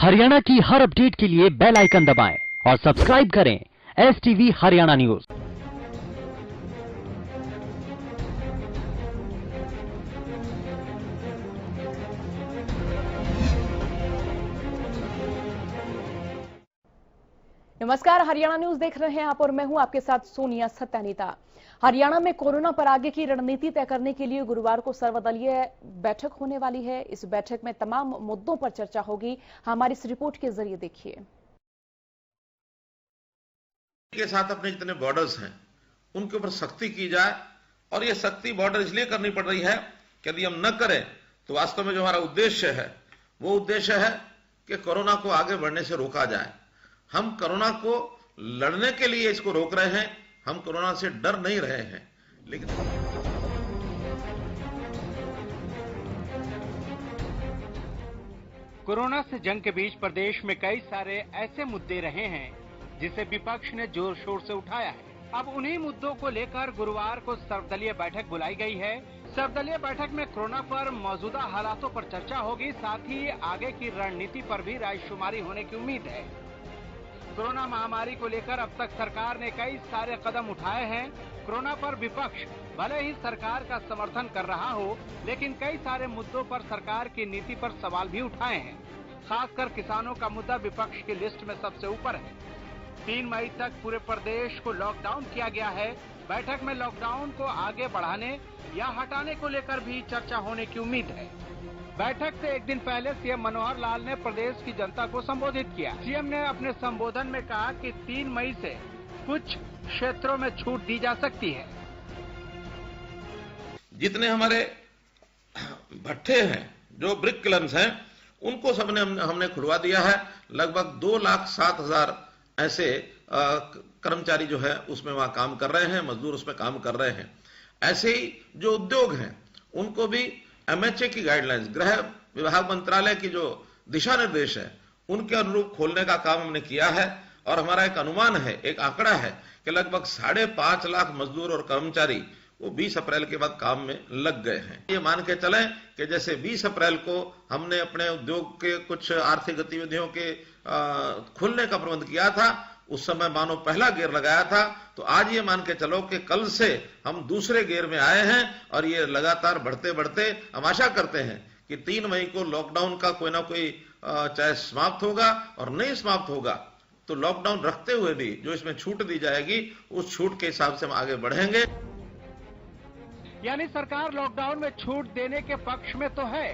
हरियाणा की हर अपडेट के लिए बेल आइकन दबाएं और सब्सक्राइब करें STV हरियाणा न्यूज। नमस्कार, हरियाणा न्यूज देख रहे हैं आप और मैं हूं आपके साथ सोनिया सत्यानीता। हरियाणा में कोरोना पर आगे की रणनीति तय करने के लिए गुरुवार को सर्वदलीय बैठक होने वाली है। इस बैठक में तमाम मुद्दों पर चर्चा होगी। हमारी इस रिपोर्ट के जरिए देखिए। के साथ अपने जितने बॉर्डर्स हैं उनके ऊपर सख्ती की जाए, और ये सख्ती बॉर्डर इसलिए करनी पड़ रही है कि यदि हम न करें तो वास्तव में जो हमारा उद्देश्य है वो उद्देश्य है कि कोरोना को आगे बढ़ने से रोका जाए। हम कोरोना को लड़ने के लिए इसको रोक रहे हैं, हम कोरोना से डर नहीं रहे हैं। लेकिन कोरोना से जंग के बीच प्रदेश में कई सारे ऐसे मुद्दे रहे हैं जिसे विपक्ष ने जोर शोर से उठाया है। अब उन्हीं मुद्दों को लेकर गुरुवार को सर्वदलीय बैठक बुलाई गई है। सर्वदलीय बैठक में कोरोना पर मौजूदा हालातों पर चर्चा होगी, साथ ही आगे की रणनीति पर भी रायशुमारी होने की उम्मीद है। कोरोना महामारी को लेकर अब तक सरकार ने कई सारे कदम उठाए हैं। कोरोना पर विपक्ष भले ही सरकार का समर्थन कर रहा हो, लेकिन कई सारे मुद्दों पर सरकार की नीति पर सवाल भी उठाए हैं। खासकर किसानों का मुद्दा विपक्ष की लिस्ट में सबसे ऊपर है। 3 मई तक पूरे प्रदेश को लॉकडाउन किया गया है। बैठक में लॉकडाउन को आगे बढ़ाने या हटाने को लेकर भी चर्चा होने की उम्मीद है। बैठक से एक दिन पहले सीएम मनोहर लाल ने प्रदेश की जनता को संबोधित किया। सीएम ने अपने संबोधन में कहा कि 3 मई से कुछ क्षेत्रों में छूट दी जा सकती है। जितने हमारे भट्ठे हैं, जो ब्रिक किलन्स हैं, उनको सबने हमने खुलवा दिया है। लगभग 2,07,000 ऐसे कर्मचारी जो है उसमें वहां काम कर रहे हैं, मजदूर उसमें काम कर रहे हैं। ऐसे ही जो उद्योग हैं उनको भी MHA की गाइडलाइंस, गृह विभाग मंत्रालय की जो दिशा निर्देश है उनके अनुरूप खोलने का काम हमने किया है। और हमारा एक अनुमान है, एक आंकड़ा है कि लगभग 5.5 लाख मजदूर और कर्मचारी वो 20 अप्रैल के बाद काम में लग गए हैं। ये मान के चलें कि जैसे 20 अप्रैल को हमने अपने उद्योग के कुछ आर्थिक गतिविधियों के खुलने का प्रबंध किया था, उस समय मानो पहला गियर लगाया था, तो आज ये मान के चलो कि कल से हम दूसरे गियर में आए हैं। और ये लगातार बढ़ते बढ़ते हम आशा करते हैं कि 3 मई को लॉकडाउन का कोई ना कोई चाहे समाप्त होगा और नहीं समाप्त होगा तो लॉकडाउन रखते हुए भी जो इसमें छूट दी जाएगी उस छूट के हिसाब से हम आगे बढ़ेंगे। यानी सरकार लॉकडाउन में छूट देने के पक्ष में तो है,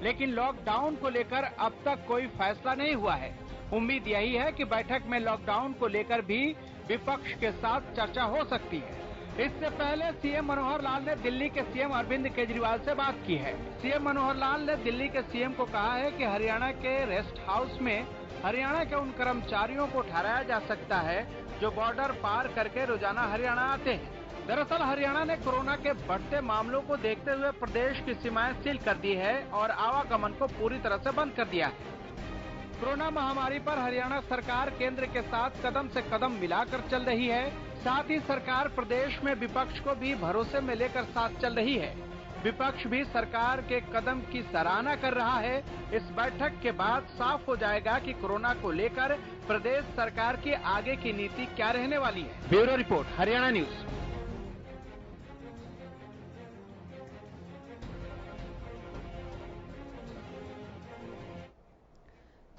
लेकिन लॉकडाउन को लेकर अब तक कोई फैसला नहीं हुआ है। उम्मीद यही है कि बैठक में लॉकडाउन को लेकर भी विपक्ष के साथ चर्चा हो सकती है। इससे पहले सीएम मनोहर लाल ने दिल्ली के सीएम अरविंद केजरीवाल से बात की है। सीएम मनोहर लाल ने दिल्ली के सीएम को कहा है कि हरियाणा के रेस्ट हाउस में हरियाणा के उन कर्मचारियों को ठहराया जा सकता है जो बॉर्डर पार करके रोजाना हरियाणा आते हैं। दरअसल हरियाणा ने कोरोना के बढ़ते मामलों को देखते हुए प्रदेश की सीमाएं सील कर दी है और आवागमन को पूरी तरह से बंद कर दिया है। कोरोना महामारी पर हरियाणा सरकार केंद्र के साथ कदम से कदम मिलाकर चल रही है। साथ ही सरकार प्रदेश में विपक्ष को भी भरोसे में लेकर साथ चल रही है। विपक्ष भी सरकार के कदम की सराहना कर रहा है। इस बैठक के बाद साफ हो जाएगा कि कोरोना को लेकर प्रदेश सरकार की आगे की नीति क्या रहने वाली है। Bureau report, Haryana news.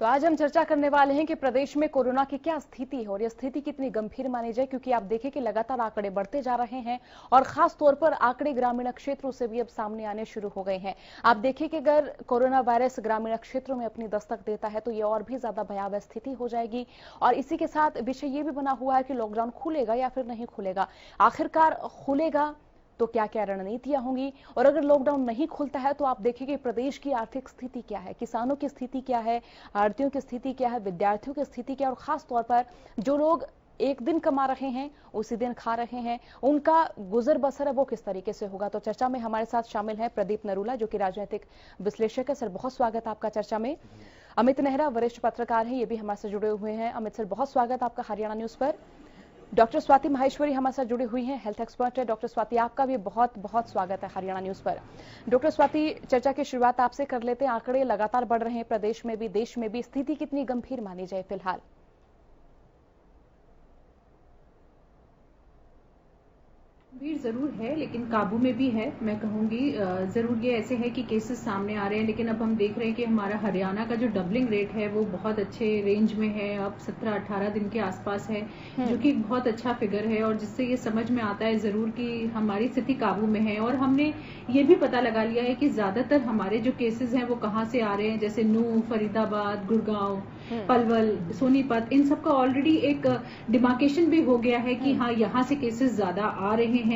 तो आज हम चर्चा करने वाले हैं कि प्रदेश में कोरोना की क्या स्थिति है और यह स्थिति कितनी गंभीर मानी जाए, क्योंकि आप देखें कि लगातार आंकड़े बढ़ते जा रहे हैं और खास तौर पर आंकड़े ग्रामीण क्षेत्रों से भी अब सामने आने शुरू हो गए हैं। आप देखें कि अगर कोरोना वायरस ग्रामीण क्षेत्रों में अपनी दस्तक देता है तो यह और भी ज्यादा भयावह स्थिति हो जाएगी। और इसी के साथ विषय ये भी बना हुआ है कि लॉकडाउन खुलेगा या फिर नहीं खुलेगा, आखिरकार खुलेगा तो क्या क्या रणनीतियां होंगी, और अगर लॉकडाउन नहीं खुलता है तो आप देखिए कि प्रदेश की आर्थिक स्थिति क्या है, किसानों की स्थिति क्या है, आढ़तियों की स्थिति क्या है, विद्यार्थियों की स्थिति क्या है, और खास तौर पर जो लोग एक दिन कमा रहे हैं उसी दिन खा रहे हैं, उनका गुजर बसर है वो किस तरीके से होगा। तो चर्चा में हमारे साथ शामिल हैं प्रदीप नरूला, जो कि राजनीतिक विश्लेषक है। सर, बहुत स्वागत आपका चर्चा में। अमित नेहरा वरिष्ठ पत्रकार हैं, ये भी हमारे से जुड़े हुए हैं। अमित सर, बहुत स्वागत आपका हरियाणा न्यूज पर। डॉक्टर स्वाति माहेश्वरी हमारे साथ जुड़ी हुई हैं, हेल्थ एक्सपर्ट है। डॉक्टर स्वाति, आपका भी बहुत बहुत स्वागत है हरियाणा न्यूज पर। डॉक्टर स्वाति, चर्चा की शुरुआत आपसे कर लेते हैं। आंकड़े लगातार बढ़ रहे हैं, प्रदेश में भी देश में भी। स्थिति कितनी गंभीर मानी जाए फिलहाल? गंभीर जरूर है लेकिन काबू में भी है, मैं कहूंगी। जरूर ये ऐसे है कि केसेस सामने आ रहे हैं, लेकिन अब हम देख रहे हैं कि हमारा हरियाणा का जो डबलिंग रेट है वो बहुत अच्छे रेंज में है। अब 17-18 दिन के आसपास है, जो कि बहुत अच्छा फिगर है, और जिससे ये समझ में आता है जरूर कि हमारी स्थिति काबू में है। और हमने ये भी पता लगा लिया है कि ज्यादातर हमारे जो केसेस हैं वो कहाँ से आ रहे हैं, जैसे नूह, फरीदाबाद, गुड़गांव, पलवल, सोनीपत, इन सब का ऑलरेडी एक डिमार्केशन भी हो गया है कि हाँ, यहाँ से केसेस ज्यादा आ रहे हैं।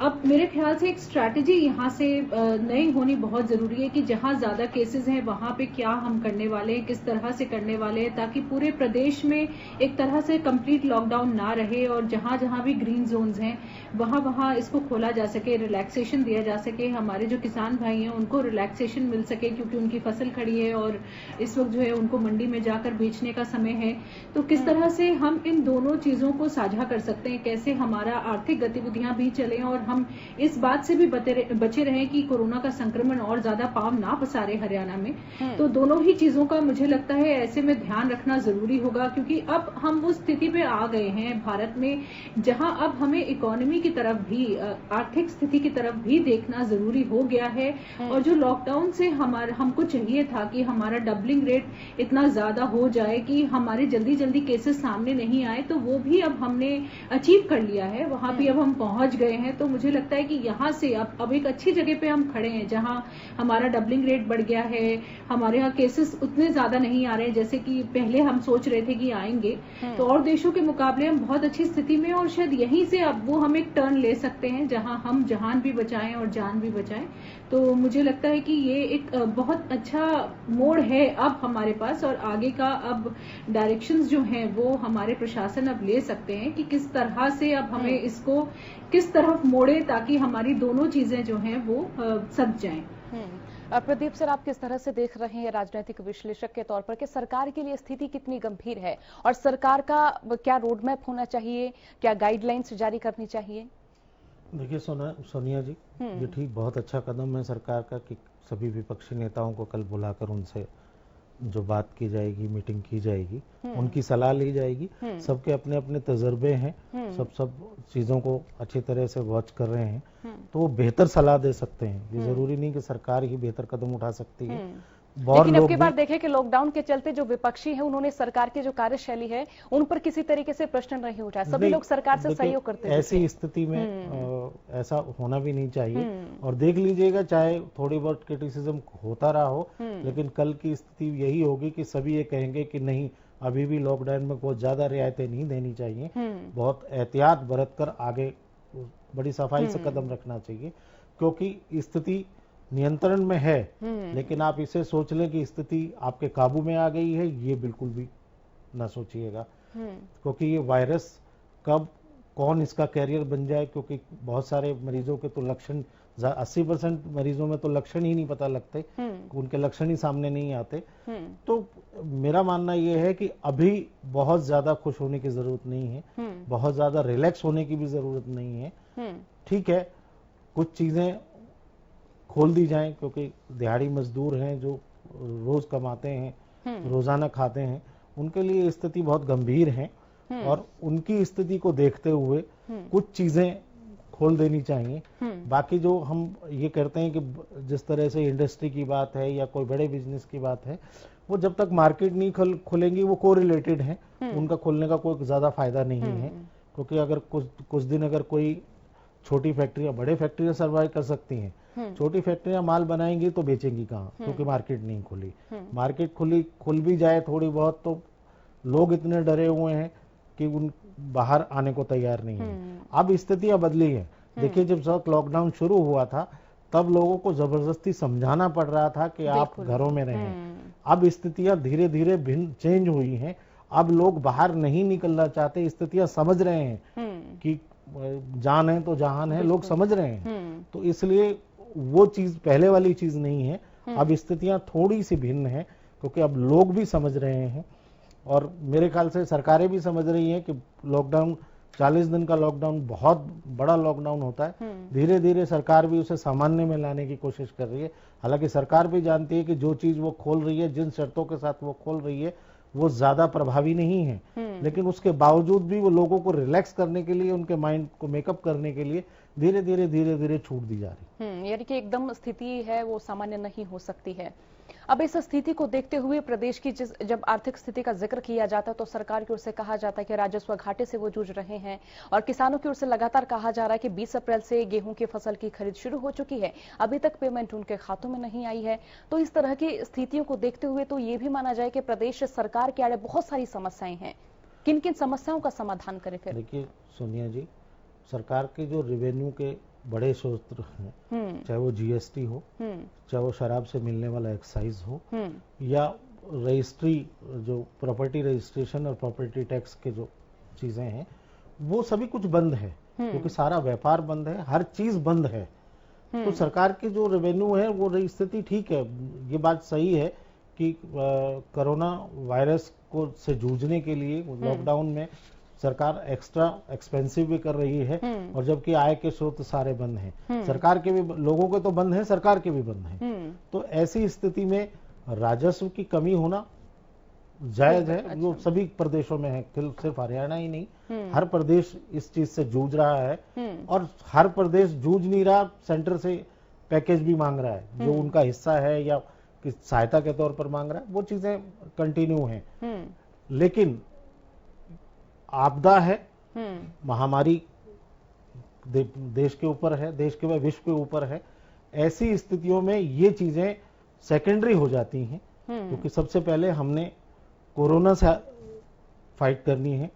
अब मेरे ख्याल से एक स्ट्रैटेजी यहाँ से नई होनी बहुत जरूरी है कि जहाँ ज्यादा केसेस हैं वहां पे क्या हम करने वाले हैं, किस तरह से करने वाले हैं, ताकि पूरे प्रदेश में एक तरह से कंप्लीट लॉकडाउन ना रहे, और जहां जहां भी ग्रीन जोन्स हैं वहां इसको खोला जा सके, रिलैक्सेशन दिया जा सके। हमारे जो किसान भाई हैं उनको रिलैक्सेशन मिल सके, क्योंकि उनकी फसल खड़ी है और इस वक्त जो है उनको मंडी में जाकर बेचने का समय है। तो किस तरह से हम इन दोनों चीजों को साझा कर सकते हैं, कैसे हमारा आर्थिक गतिविधियां भी चलें और हम इस बात से भी बचे रहें कि कोरोना का संक्रमण और ज्यादा पांव ना पसारे हरियाणा में। तो दोनों ही चीजों का मुझे लगता है ऐसे में ध्यान रखना जरूरी होगा, क्योंकि अब हम उस स्थिति पे आ गए हैं भारत में जहां अब हमें इकोनॉमी की तरफ भी, आर्थिक स्थिति की तरफ भी देखना जरूरी हो गया है। और जो लॉकडाउन से हमको चाहिए था कि हमारा डबलिंग रेट इतना ज्यादा हो जाए कि हमारे जल्दी जल्दी केसेस सामने नहीं आए, तो वो भी अब हमने अचीव कर लिया है, वहां भी अब हम पहुंच गए हैं। तो मुझे लगता है कि यहाँ से अब एक अच्छी जगह पे हम खड़े हैं, जहां हमारा डबलिंग रेट बढ़ गया है, हमारे यहाँ केसेस उतने ज्यादा नहीं आ रहे हैं जैसे कि पहले हम सोच रहे थे कि आएंगे। तो और देशों के मुकाबले हम बहुत अच्छी स्थिति में, और शायद यहीं से अब वो हम एक टर्न ले सकते हैं जहां हम जहान भी बचाएं और जान भी बचाएं। तो मुझे लगता है कि ये एक बहुत अच्छा मोड़ है अब हमारे पास, और आगे का अब डायरेक्शंस जो हैं वो हमारे प्रशासन अब ले सकते हैं कि किस तरह से अब हमें इसको किस तरफ मोड़े, ताकि हमारी दोनों चीजें जो हैं वो सध जाएं। प्रदीप सर, आप किस तरह से देख रहे हैं राजनीतिक विश्लेषक के तौर पर कि सरकार के लिए स्थिति कितनी गंभीर है, और सरकार का क्या रोड मैप होना चाहिए, क्या गाइडलाइंस जारी करनी चाहिए? देखिए सोनिया जी, ये ठीक बहुत अच्छा कदम है सरकार का कि सभी विपक्षी नेताओं को कल बुलाकर उनसे जो बात की जाएगी, मीटिंग की जाएगी, उनकी सलाह ली जाएगी। सबके अपने अपने तजर्बे हैं, सब चीजों को अच्छी तरह से वॉच कर रहे हैं, तो वो बेहतर सलाह दे सकते हैं। ये जरूरी नहीं कि सरकार ही बेहतर कदम उठा सकती है। लेकिन अब की बार देखें कि लॉकडाउन के चलते जो विपक्षी हैं उन्होंने सरकार की जो कार्यशैली है उन पर किसी तरीके से प्रश्न नहीं उठाया, सभी लोग सरकार से सहयोग करते हैं। ऐसी स्थिति में ऐसा होना भी नहीं चाहिए। और देख लीजिएगा, चाहे थोड़ी बहुत क्रिटिसिज्म होता रहा हो, लेकिन कल की स्थिति यही होगी कि सभी ये कहेंगे कि नहीं, अभी भी लॉकडाउन में बहुत ज्यादा रियायतें नहीं देनी चाहिए, बहुत एहतियात बरत कर आगे बड़ी सफाई से कदम रखना चाहिए, क्योंकि स्थिति नियंत्रण में है। लेकिन आप इसे सोच लें कि स्थिति आपके काबू में आ गई है, ये बिल्कुल भी ना सोचिएगा, क्योंकि ये वायरस कब कौन इसका कैरियर बन जाए, क्योंकि बहुत सारे मरीजों के तो लक्षण 80% मरीजों में तो लक्षण ही नहीं पता लगते, उनके लक्षण ही सामने नहीं आते। तो मेरा मानना यह है कि अभी बहुत ज्यादा खुश होने की जरूरत नहीं है, बहुत ज्यादा रिलैक्स होने की भी जरूरत नहीं है। ठीक है, कुछ चीजें खोल दी जाएं, क्योंकि दिहाड़ी मजदूर हैं जो रोज कमाते हैं, रोजाना खाते हैं, उनके लिए स्थिति बहुत गंभीर है, और उनकी स्थिति को देखते हुए कुछ चीजें खोल देनी चाहिए। बाकी जो हम ये करते हैं कि जिस तरह से इंडस्ट्री की बात है या कोई बड़े बिजनेस की बात है, वो जब तक मार्केट नहीं खुलेंगी वो कोरिलेटेड है, उनका खोलने का कोई ज्यादा फायदा नहीं है। क्योंकि अगर कुछ दिन अगर कोई छोटी फैक्ट्रियां, बड़े फैक्ट्रियां सर्वाइव कर सकती हैं, छोटी फैक्ट्रियां माल बनाएंगी तो बेचेंगी कहाँ, क्योंकि मार्केट नहीं खुली। मार्केट खुल भी जाए थोड़ी बहुत, तो लोग इतने डरे हुए हैं कि उन बाहर आने को तैयार नहीं है। अब स्थितियां बदली है। देखिए, जब लॉकडाउन शुरू हुआ था तब लोगों को जबरदस्ती समझाना पड़ रहा था कि आप घरों में रहें। अब स्थितियां धीरे धीरे चेंज हुई हैं, अब लोग बाहर नहीं निकलना चाहते, स्थितियां समझ रहे हैं कि जान है तो जहान है, लोग समझ रहे हैं। तो इसलिए वो चीज पहले वाली चीज नहीं है, अब स्थितियां थोड़ी सी भिन्न है, क्योंकि अब लोग भी समझ रहे हैं, और मेरे ख्याल से सरकारें भी समझ रही हैं कि लॉकडाउन 40 दिन का लॉकडाउन बहुत बड़ा लॉकडाउन होता है। धीरे धीरे सरकार भी उसे सामान्य में लाने की कोशिश कर रही है। हालांकि सरकार भी जानती है कि जो चीज वो खोल रही है, जिन शर्तों के साथ वो खोल रही है, वो ज्यादा प्रभावी नहीं है, लेकिन उसके बावजूद भी वो लोगों को रिलैक्स करने के लिए, उनके माइंड को मेकअप करने के लिए धीरे धीरे छूट दी जा रही है। यानी कि एकदम स्थिति है वो सामान्य नहीं हो सकती है। अब इस स्थिति को देखते हुए प्रदेश की जब आर्थिक स्थिति का जिक्र किया जाता है तो सरकार की ओर से कहा जाता है कि राजस्व घाटे से वो जूझ रहे हैं, और किसानों की ओर से लगातार कहा जा रहा है कि 20 अप्रैल से गेहूं की फसल की खरीद शुरू हो चुकी है, अभी तक पेमेंट उनके खातों में नहीं आई है। तो इस तरह की स्थितियों को देखते हुए तो ये भी माना जाए कि प्रदेश सरकार के आड़े बहुत सारी समस्याएं हैं। किन किन समस्याओं का समाधान करें फिर? देखिए सोनिया जी, सरकार के जो रेवेन्यू के बड़े स्रोत हैं, चाहे वो जीएसटी हो, चाहे वो शराब से मिलने वाला एक्साइज हो, या रजिस्ट्री, जो प्रॉपर्टी रजिस्ट्रेशन और प्रॉपर्टी टैक्स के जो चीजें हैं, वो सभी कुछ बंद है, क्योंकि सारा व्यापार बंद है, हर चीज बंद है। तो सरकार की जो रेवेन्यू है वो स्थिति ठीक है। ये बात सही है कि कोरोना वायरस को से जूझने के लिए लॉकडाउन में सरकार एक्स्ट्रा एक्सपेंसिव भी कर रही है, और जबकि आय के स्रोत सारे बंद हैं। सरकार के भी, लोगों के तो बंद हैं, सरकार के भी बंद हैं। तो ऐसी स्थिति में राजस्व की कमी होना जायज है, जो सभी प्रदेशों में है, सिर्फ हरियाणा ही नहीं, हर प्रदेश इस चीज से जूझ रहा है। और हर प्रदेश जूझ नहीं रहा, सेंटर से पैकेज भी मांग रहा है, जो उनका हिस्सा है या सहायता के तौर पर मांग रहा है, वो चीजें कंटिन्यू हैं। लेकिन आपदा है, महामारी देश के ऊपर है, देश के विश्व के ऊपर है। ऐसी स्थितियों में ये चीजें सेकेंडरी हो जाती हैं, क्योंकि सबसे पहले हमने कोरोना से फाइट करनी है,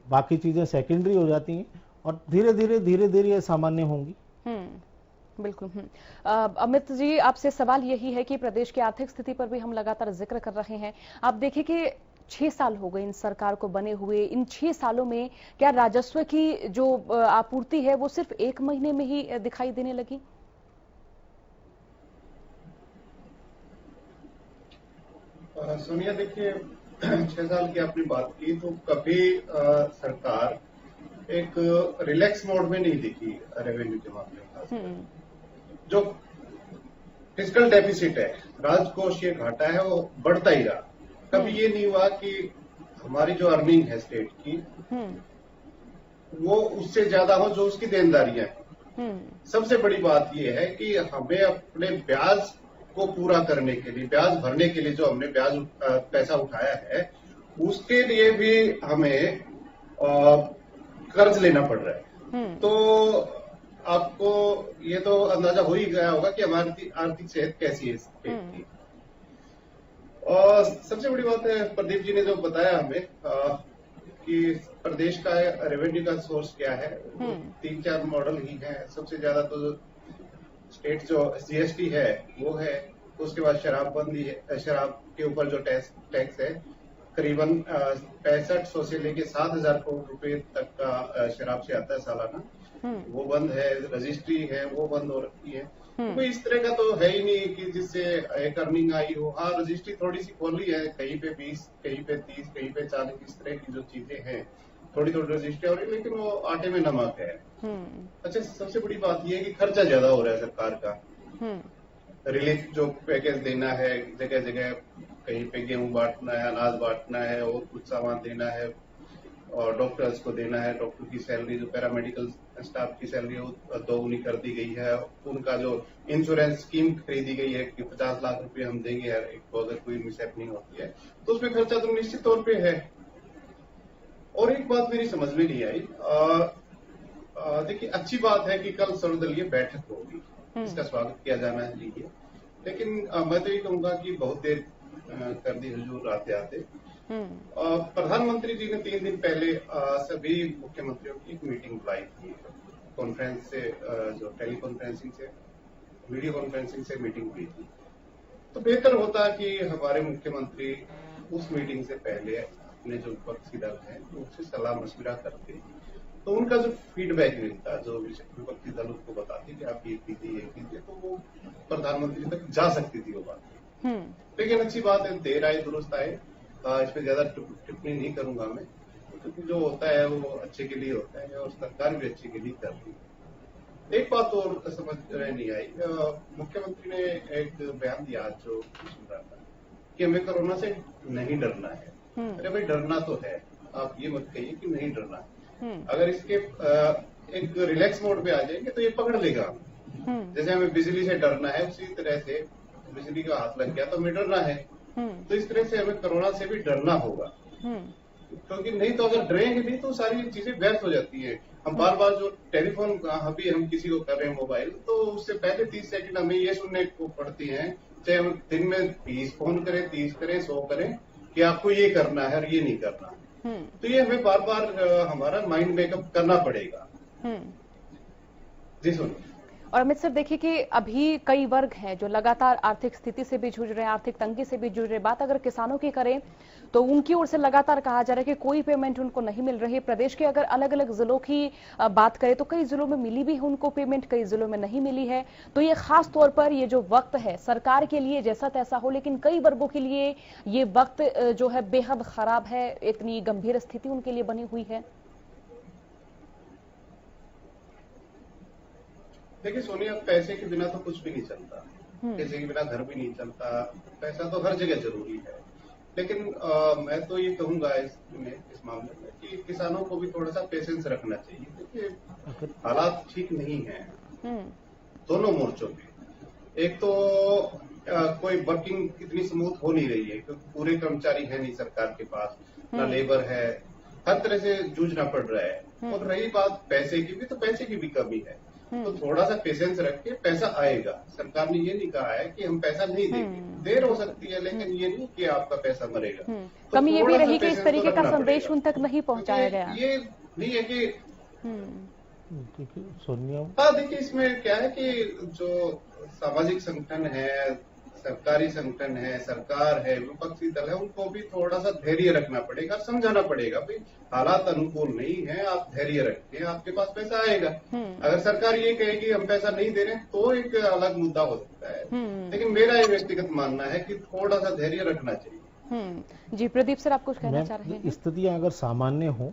बाकी चीजें सेकेंडरी हो जाती हैं, और धीरे धीरे ये सामान्य होंगी। बिल्कुल। अमित जी, आपसे सवाल यही है कि प्रदेश की आर्थिक स्थिति पर भी हम लगातार जिक्र कर रहे हैं। आप देखें कि 6 साल हो गए इन सरकार को बने हुए। इन 6 सालों में क्या राजस्व की जो आपूर्ति है वो सिर्फ 1 महीने में ही दिखाई देने लगी? सोनिया, देखिए 6 साल की आपने बात की, तो कभी सरकार एक रिलैक्स मोड में नहीं दिखी रेवेन्यू के मामले में। जो फिस्कल डेफिसिट है, राजकोषीय घाटा है, वो बढ़ता ही रहा। कभी ये नहीं हुआ कि हमारी जो अर्निंग है स्टेट की वो उससे ज्यादा हो जो उसकी देनदारियां हैं। सबसे बड़ी बात यह है कि हमें अपने ब्याज को पूरा करने के लिए, ब्याज भरने के लिए जो हमने ब्याज पैसा उठाया है, उसके लिए भी हमें कर्ज लेना पड़ रहा है। तो आपको ये तो अंदाजा हो ही गया होगा कि हमारी आर्थिक सेहत कैसी है स्टेट की। और सबसे बड़ी बात है, प्रदीप जी ने जो बताया हमें कि प्रदेश का रेवेन्यू का सोर्स क्या है, 3-4 मॉडल ही है। सबसे ज्यादा तो स्टेट जो जीएसटी है वो है, उसके बाद शराबबंदी है, शराब के ऊपर जो टैक्स है करीबन 6500 से लेके 7000 करोड़ रुपए तक का शराब से आता है सालाना, वो बंद है। रजिस्ट्री है वो बंद हो रखी है। कोई इस तरह का तो है ही नहीं कि जिससे एक अर्निंग आई हो। हाँ, रजिस्ट्री थोड़ी सी खोली है, कहीं पे 20, कहीं पे 30, कहीं पे 40, इस तरह की जो चीजें हैं, थोड़ी रजिस्ट्री हो रही है, लेकिन वो आटे में नमक है। अच्छा, सबसे बड़ी बात यह है कि खर्चा ज्यादा हो रहा है सरकार का। रिलीफ जो पैकेज देना है, जगह जगह कहीं पे गेहूं बांटना है, अनाज बांटना है, और कुछ सामान देना है, और डॉक्टर्स को देना है। डॉक्टर की सैलरी, जो पैरामेडिकल स्टाफ की सैलरी है, दोगुनी कर दी गई है। उनका जो इंश्योरेंस स्कीम खरीदी गई है कि 50 लाख रुपए हम देंगे हर एक को अगर कोई मिसहैपनिंग होती है, तो उसमें खर्चा तो निश्चित तौर पे है। और एक बात मेरी समझ में नहीं आई, देखिए अच्छी बात है कि कल सर्वदलीय बैठक होगी, इसका स्वागत किया जाना चाहिए, लेकिन मैं तो ये कहूंगा कि बहुत देर कर दी हुजूर आते आते। प्रधानमंत्री जी ने 3 दिन पहले सभी मुख्यमंत्रियों की एक मीटिंग बुलाई थी, कॉन्फ्रेंस से, जो टेलीकॉन्फ्रेंसिंग से, वीडियो कॉन्फ्रेंसिंग से मीटिंग हुई थी। तो बेहतर होता कि हमारे मुख्यमंत्री उस मीटिंग से पहले अपने जो विपक्षी दल है उनसे सलाह मशविरा करते, तो उनका जो फीडबैक मिलता, जो विपक्षी दल उसको बताते कि आप ये कीजिए, तो वो प्रधानमंत्री तक जा सकती थी वो बात। लेकिन अच्छी बात है, देर आए दुरुस्त आए, इस पे ज्यादा टिप्पणी नहीं करूंगा मैं। क्योंकि जो होता है वो अच्छे के लिए होता है और सरकार भी अच्छे के लिए कर रही है। एक बात और समझ नहीं आई, मुख्यमंत्री ने एक बयान दिया आज जो सुन रहा था कि हमें कोरोना से नहीं डरना है। अरे भाई डरना तो है, आप ये मत कहिए कि नहीं डरना है। अगर इसके एक रिलैक्स मोड पे आ जाएंगे तो ये पकड़ लेगा। जैसे हमें बिजली से डरना है उसी तरह से बिजली का हाथ लग गया तो हमें डरना है। तो इस तरह से हमें कोरोना से भी डरना होगा, क्योंकि नहीं तो अगर डरेंगे नहीं तो सारी चीजें व्यर्थ हो जाती है। हम बार बार जो टेलीफोन अभी हम किसी को कर रहे हैं मोबाइल, तो उससे पहले 30 सेकंड हमें ये सुनने को पड़ती है, चाहे हम दिन में 20 फोन करें, 30 करें, 100 करें कि आपको ये करना है और ये नहीं करना। तो ये हमें बार बार हमारा माइंड मेकअप करना पड़ेगा। जी सुनिए। और अमित सर देखिए कि अभी कई वर्ग हैं जो लगातार आर्थिक स्थिति से भी जूझ रहे हैं, आर्थिक तंगी से भी जूझ रहे हैं। बात अगर किसानों की करें तो उनकी ओर से लगातार कहा जा रहा है कि कोई पेमेंट उनको नहीं मिल रही है। प्रदेश के अगर अलग अलग जिलों की बात करें तो कई जिलों में मिली भी है उनको पेमेंट, कई जिलों में नहीं मिली है। तो ये खास तौर पर ये जो वक्त है सरकार के लिए जैसा तैसा हो, लेकिन कई वर्गों के लिए ये वक्त जो है बेहद खराब है, इतनी गंभीर स्थिति उनके लिए बनी हुई है। देखिए सोनिया, पैसे के बिना तो कुछ भी नहीं चलता, पैसे के बिना घर भी नहीं चलता, पैसा तो हर जगह जरूरी है। लेकिन मैं तो ये कहूंगा इस मामले में कि किसानों को भी थोड़ा सा पेशेंस रखना चाहिए, क्योंकि हालात ठीक नहीं है दोनों मोर्चों पे। एक तो कोई वर्किंग इतनी स्मूथ हो नहीं रही है क्योंकि पूरे कर्मचारी है नहीं सरकार के पास, ना लेबर है, हर तरह से जूझना पड़ रहा है। और रही बात पैसे की भी, तो पैसे की भी कमी है। तो थोड़ा सा पेशेंस रख के पैसा आएगा। सरकार ने ये नहीं कहा है कि हम पैसा नहीं देंगे, देर हो सकती है लेकिन ये नहीं कि आपका पैसा मरेगा। तो कमी ये भी रही कि इस तरीके का संदेश उन तक नहीं पहुंचाया गया। ये नहीं है कि सोनिया, हाँ देखिए इसमें क्या है कि जो सामाजिक संगठन है, सरकारी संगठन है, सरकार है, विपक्षी दल है, उनको भी थोड़ा सा धैर्य रखना पड़ेगा, समझाना पड़ेगा भाई हालात अनुकूल नहीं है, आप धैर्य रखिए, आपके पास पैसा आएगा। अगर सरकार ये कहेगी हम पैसा नहीं दे रहे तो एक अलग मुद्दा हो सकता है। लेकिन मेरा ये व्यक्तिगत मानना है कि थोड़ा सा धैर्य रखना चाहिए। जी प्रदीप सर, आप कुछ कहना चाह रहे हैं? स्थितियां अगर सामान्य हो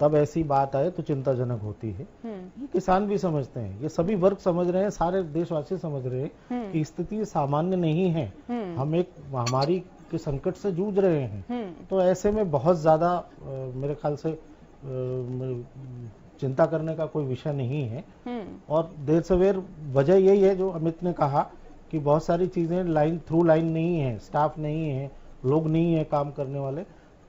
तब ऐसी बात आए तो चिंताजनक होती है। ये किसान भी समझते हैं, ये सभी वर्ग समझ रहे हैं, सारे देशवासी समझ रहे हैं कि स्थिति सामान्य नहीं है, हम एक महामारी के संकट से जूझ रहे हैं। तो ऐसे में बहुत ज्यादा मेरे ख्याल से चिंता करने का कोई विषय नहीं है। और देर सवेर वजह यही है जो अमित ने कहा कि बहुत सारी चीजें लाइन नहीं है, स्टाफ नहीं है, लोग नहीं है काम करने वाले,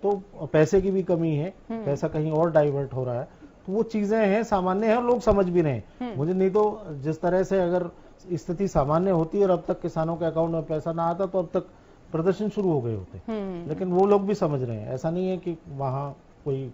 तो पैसे की भी कमी है, पैसा कहीं और डाइवर्ट हो रहा है। तो वो चीजें हैं, सामान्य है और लोग समझ भी रहे हैं। मुझे नहीं तो जिस तरह से अगर स्थिति सामान्य होती और अब तक किसानों के अकाउंट में पैसा ना आता तो अब तक प्रदर्शन शुरू हो गए होते। लेकिन वो लोग भी समझ रहे हैं, ऐसा नहीं है कि वहां कोई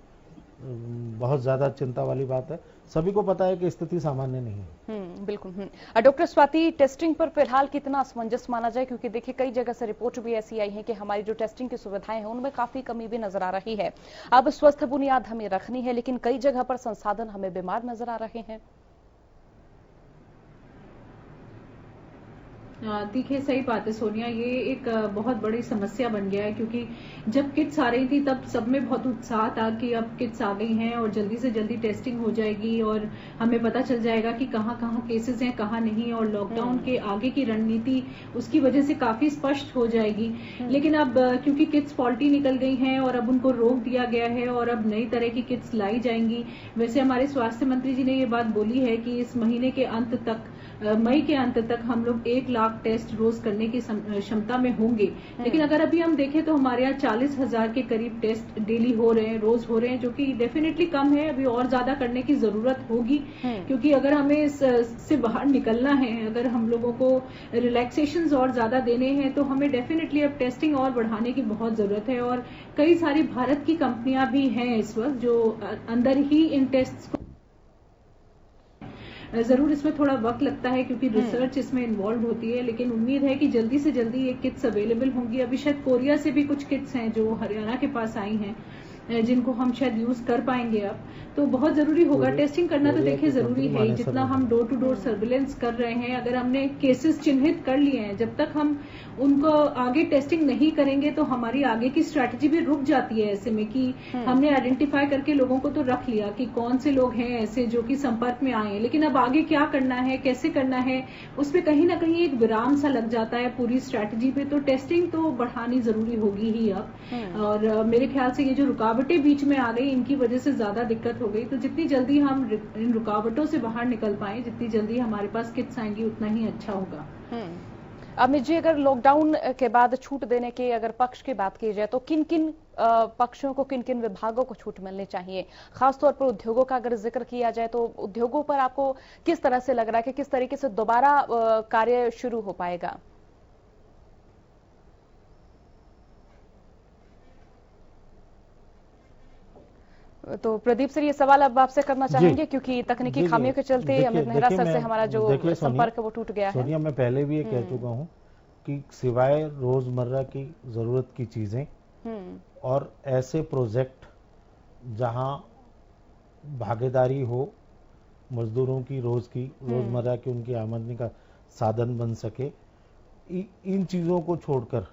बहुत ज्यादा चिंता वाली बात है। सभी को पता है कि स्थिति सामान्य नहीं है। बिल्कुल। डॉक्टर स्वाति, टेस्टिंग पर फिलहाल कितना असमंजस माना जाए, क्योंकि देखिए कई जगह से रिपोर्ट भी ऐसी आई है कि हमारी जो टेस्टिंग की सुविधाएं हैं उनमें काफी कमी भी नजर आ रही है। अब स्वस्थ बुनियाद हमें रखनी है, लेकिन कई जगह पर संसाधन हमें बीमार नजर आ रहे हैं। देखिए सही बात है सोनिया, ये एक बहुत बड़ी समस्या बन गया है, क्योंकि जब किट्स आ रही थी तब सब में बहुत उत्साह था कि अब किट्स आ गई हैं और जल्दी से जल्दी टेस्टिंग हो जाएगी और हमें पता चल जाएगा कि कहाँ कहाँ केसेस हैं कहाँ नहीं, और लॉकडाउन के आगे की रणनीति उसकी वजह से काफी स्पष्ट हो जाएगी। लेकिन अब क्योंकि किट्स फॉल्टी निकल गई हैं और अब उनको रोक दिया गया है और अब नई तरह की किट्स लाई जाएंगी। वैसे हमारे स्वास्थ्य मंत्री जी ने ये बात बोली है कि इस महीने के अंत तक, मई के अंत तक हम लोग 1 लाख टेस्ट रोज करने की क्षमता में होंगे। लेकिन अगर अभी हम देखें तो हमारे यहाँ 40,000 के करीब टेस्ट डेली हो रहे हैं, रोज हो रहे हैं, जो कि डेफिनेटली कम है। अभी और ज्यादा करने की जरूरत होगी, क्योंकि अगर हमें इससे बाहर निकलना है, अगर हम लोगों को रिलैक्सेशंस और ज्यादा देने हैं, तो हमें डेफिनेटली अब टेस्टिंग और बढ़ाने की बहुत जरूरत है। और कई सारी भारत की कंपनियां भी हैं इस वक्त जो अंदर ही इन टेस्ट को, जरूर इसमें थोड़ा वक्त लगता है क्योंकि रिसर्च इसमें इन्वॉल्व होती है, लेकिन उम्मीद है कि जल्दी से जल्दी ये किट्स अवेलेबल होंगी। अभी शायद कोरिया से भी कुछ किट्स हैं जो हरियाणा के पास आई हैं, जिनको हम शायद यूज कर पाएंगे अब, तो बहुत जरूरी होगा। टेस्टिंग करना तो देखिए जरूरी है, जितना हम डोर टू डोर सर्विलेंस कर रहे हैं, अगर हमने केसेस चिन्हित कर लिए हैं, जब तक हम उनको आगे टेस्टिंग नहीं करेंगे तो हमारी आगे की स्ट्रैटेजी भी रुक जाती है ऐसे में कि हमने आइडेंटिफाई करके लोगों को तो रख लिया कि कौन से लोग हैं ऐसे जो कि संपर्क में आए हैं, लेकिन अब आगे क्या करना है, कैसे करना है, उसमें कहीं ना कहीं एक विराम सा लग जाता है पूरी स्ट्रैटेजी पे। तो टेस्टिंग तो बढ़ानी जरूरी होगी ही अब, और मेरे ख्याल से ये जो रुकावटें बीच में आ गई इनकी वजह से ज्यादा दिक्कत हो गई। तो जितनी जल्दी हम इन रुकावटों से बाहर निकल पाए, जितनी जल्दी हमारे पास किट्स आएंगी उतना ही अच्छा होगा। अमित जी, अगर लॉकडाउन के बाद छूट देने के अगर पक्ष की बात की जाए तो किन किन पक्षों को, किन किन विभागों को छूट मिलनी चाहिए? खासतौर पर उद्योगों का अगर जिक्र किया जाए तो उद्योगों पर आपको किस तरह से लग रहा है कि किस तरीके से दोबारा कार्य शुरू हो पाएगा? तो प्रदीप सर, ये सवाल अब आपसे करना चाहेंगे क्योंकि तकनीकी खामियों के चलते अमित मेहरा सर से हमारा जो संपर्क है वो टूट गया है। सोनिया, मैं पहले भी ये कह चुका हूँ कि सिवाय रोजमर्रा की जरूरत की चीजें और ऐसे प्रोजेक्ट जहां भागीदारी हो मजदूरों की, रोजमर्रा की उनकी आमदनी का साधन बन सके, इन चीजों को छोड़कर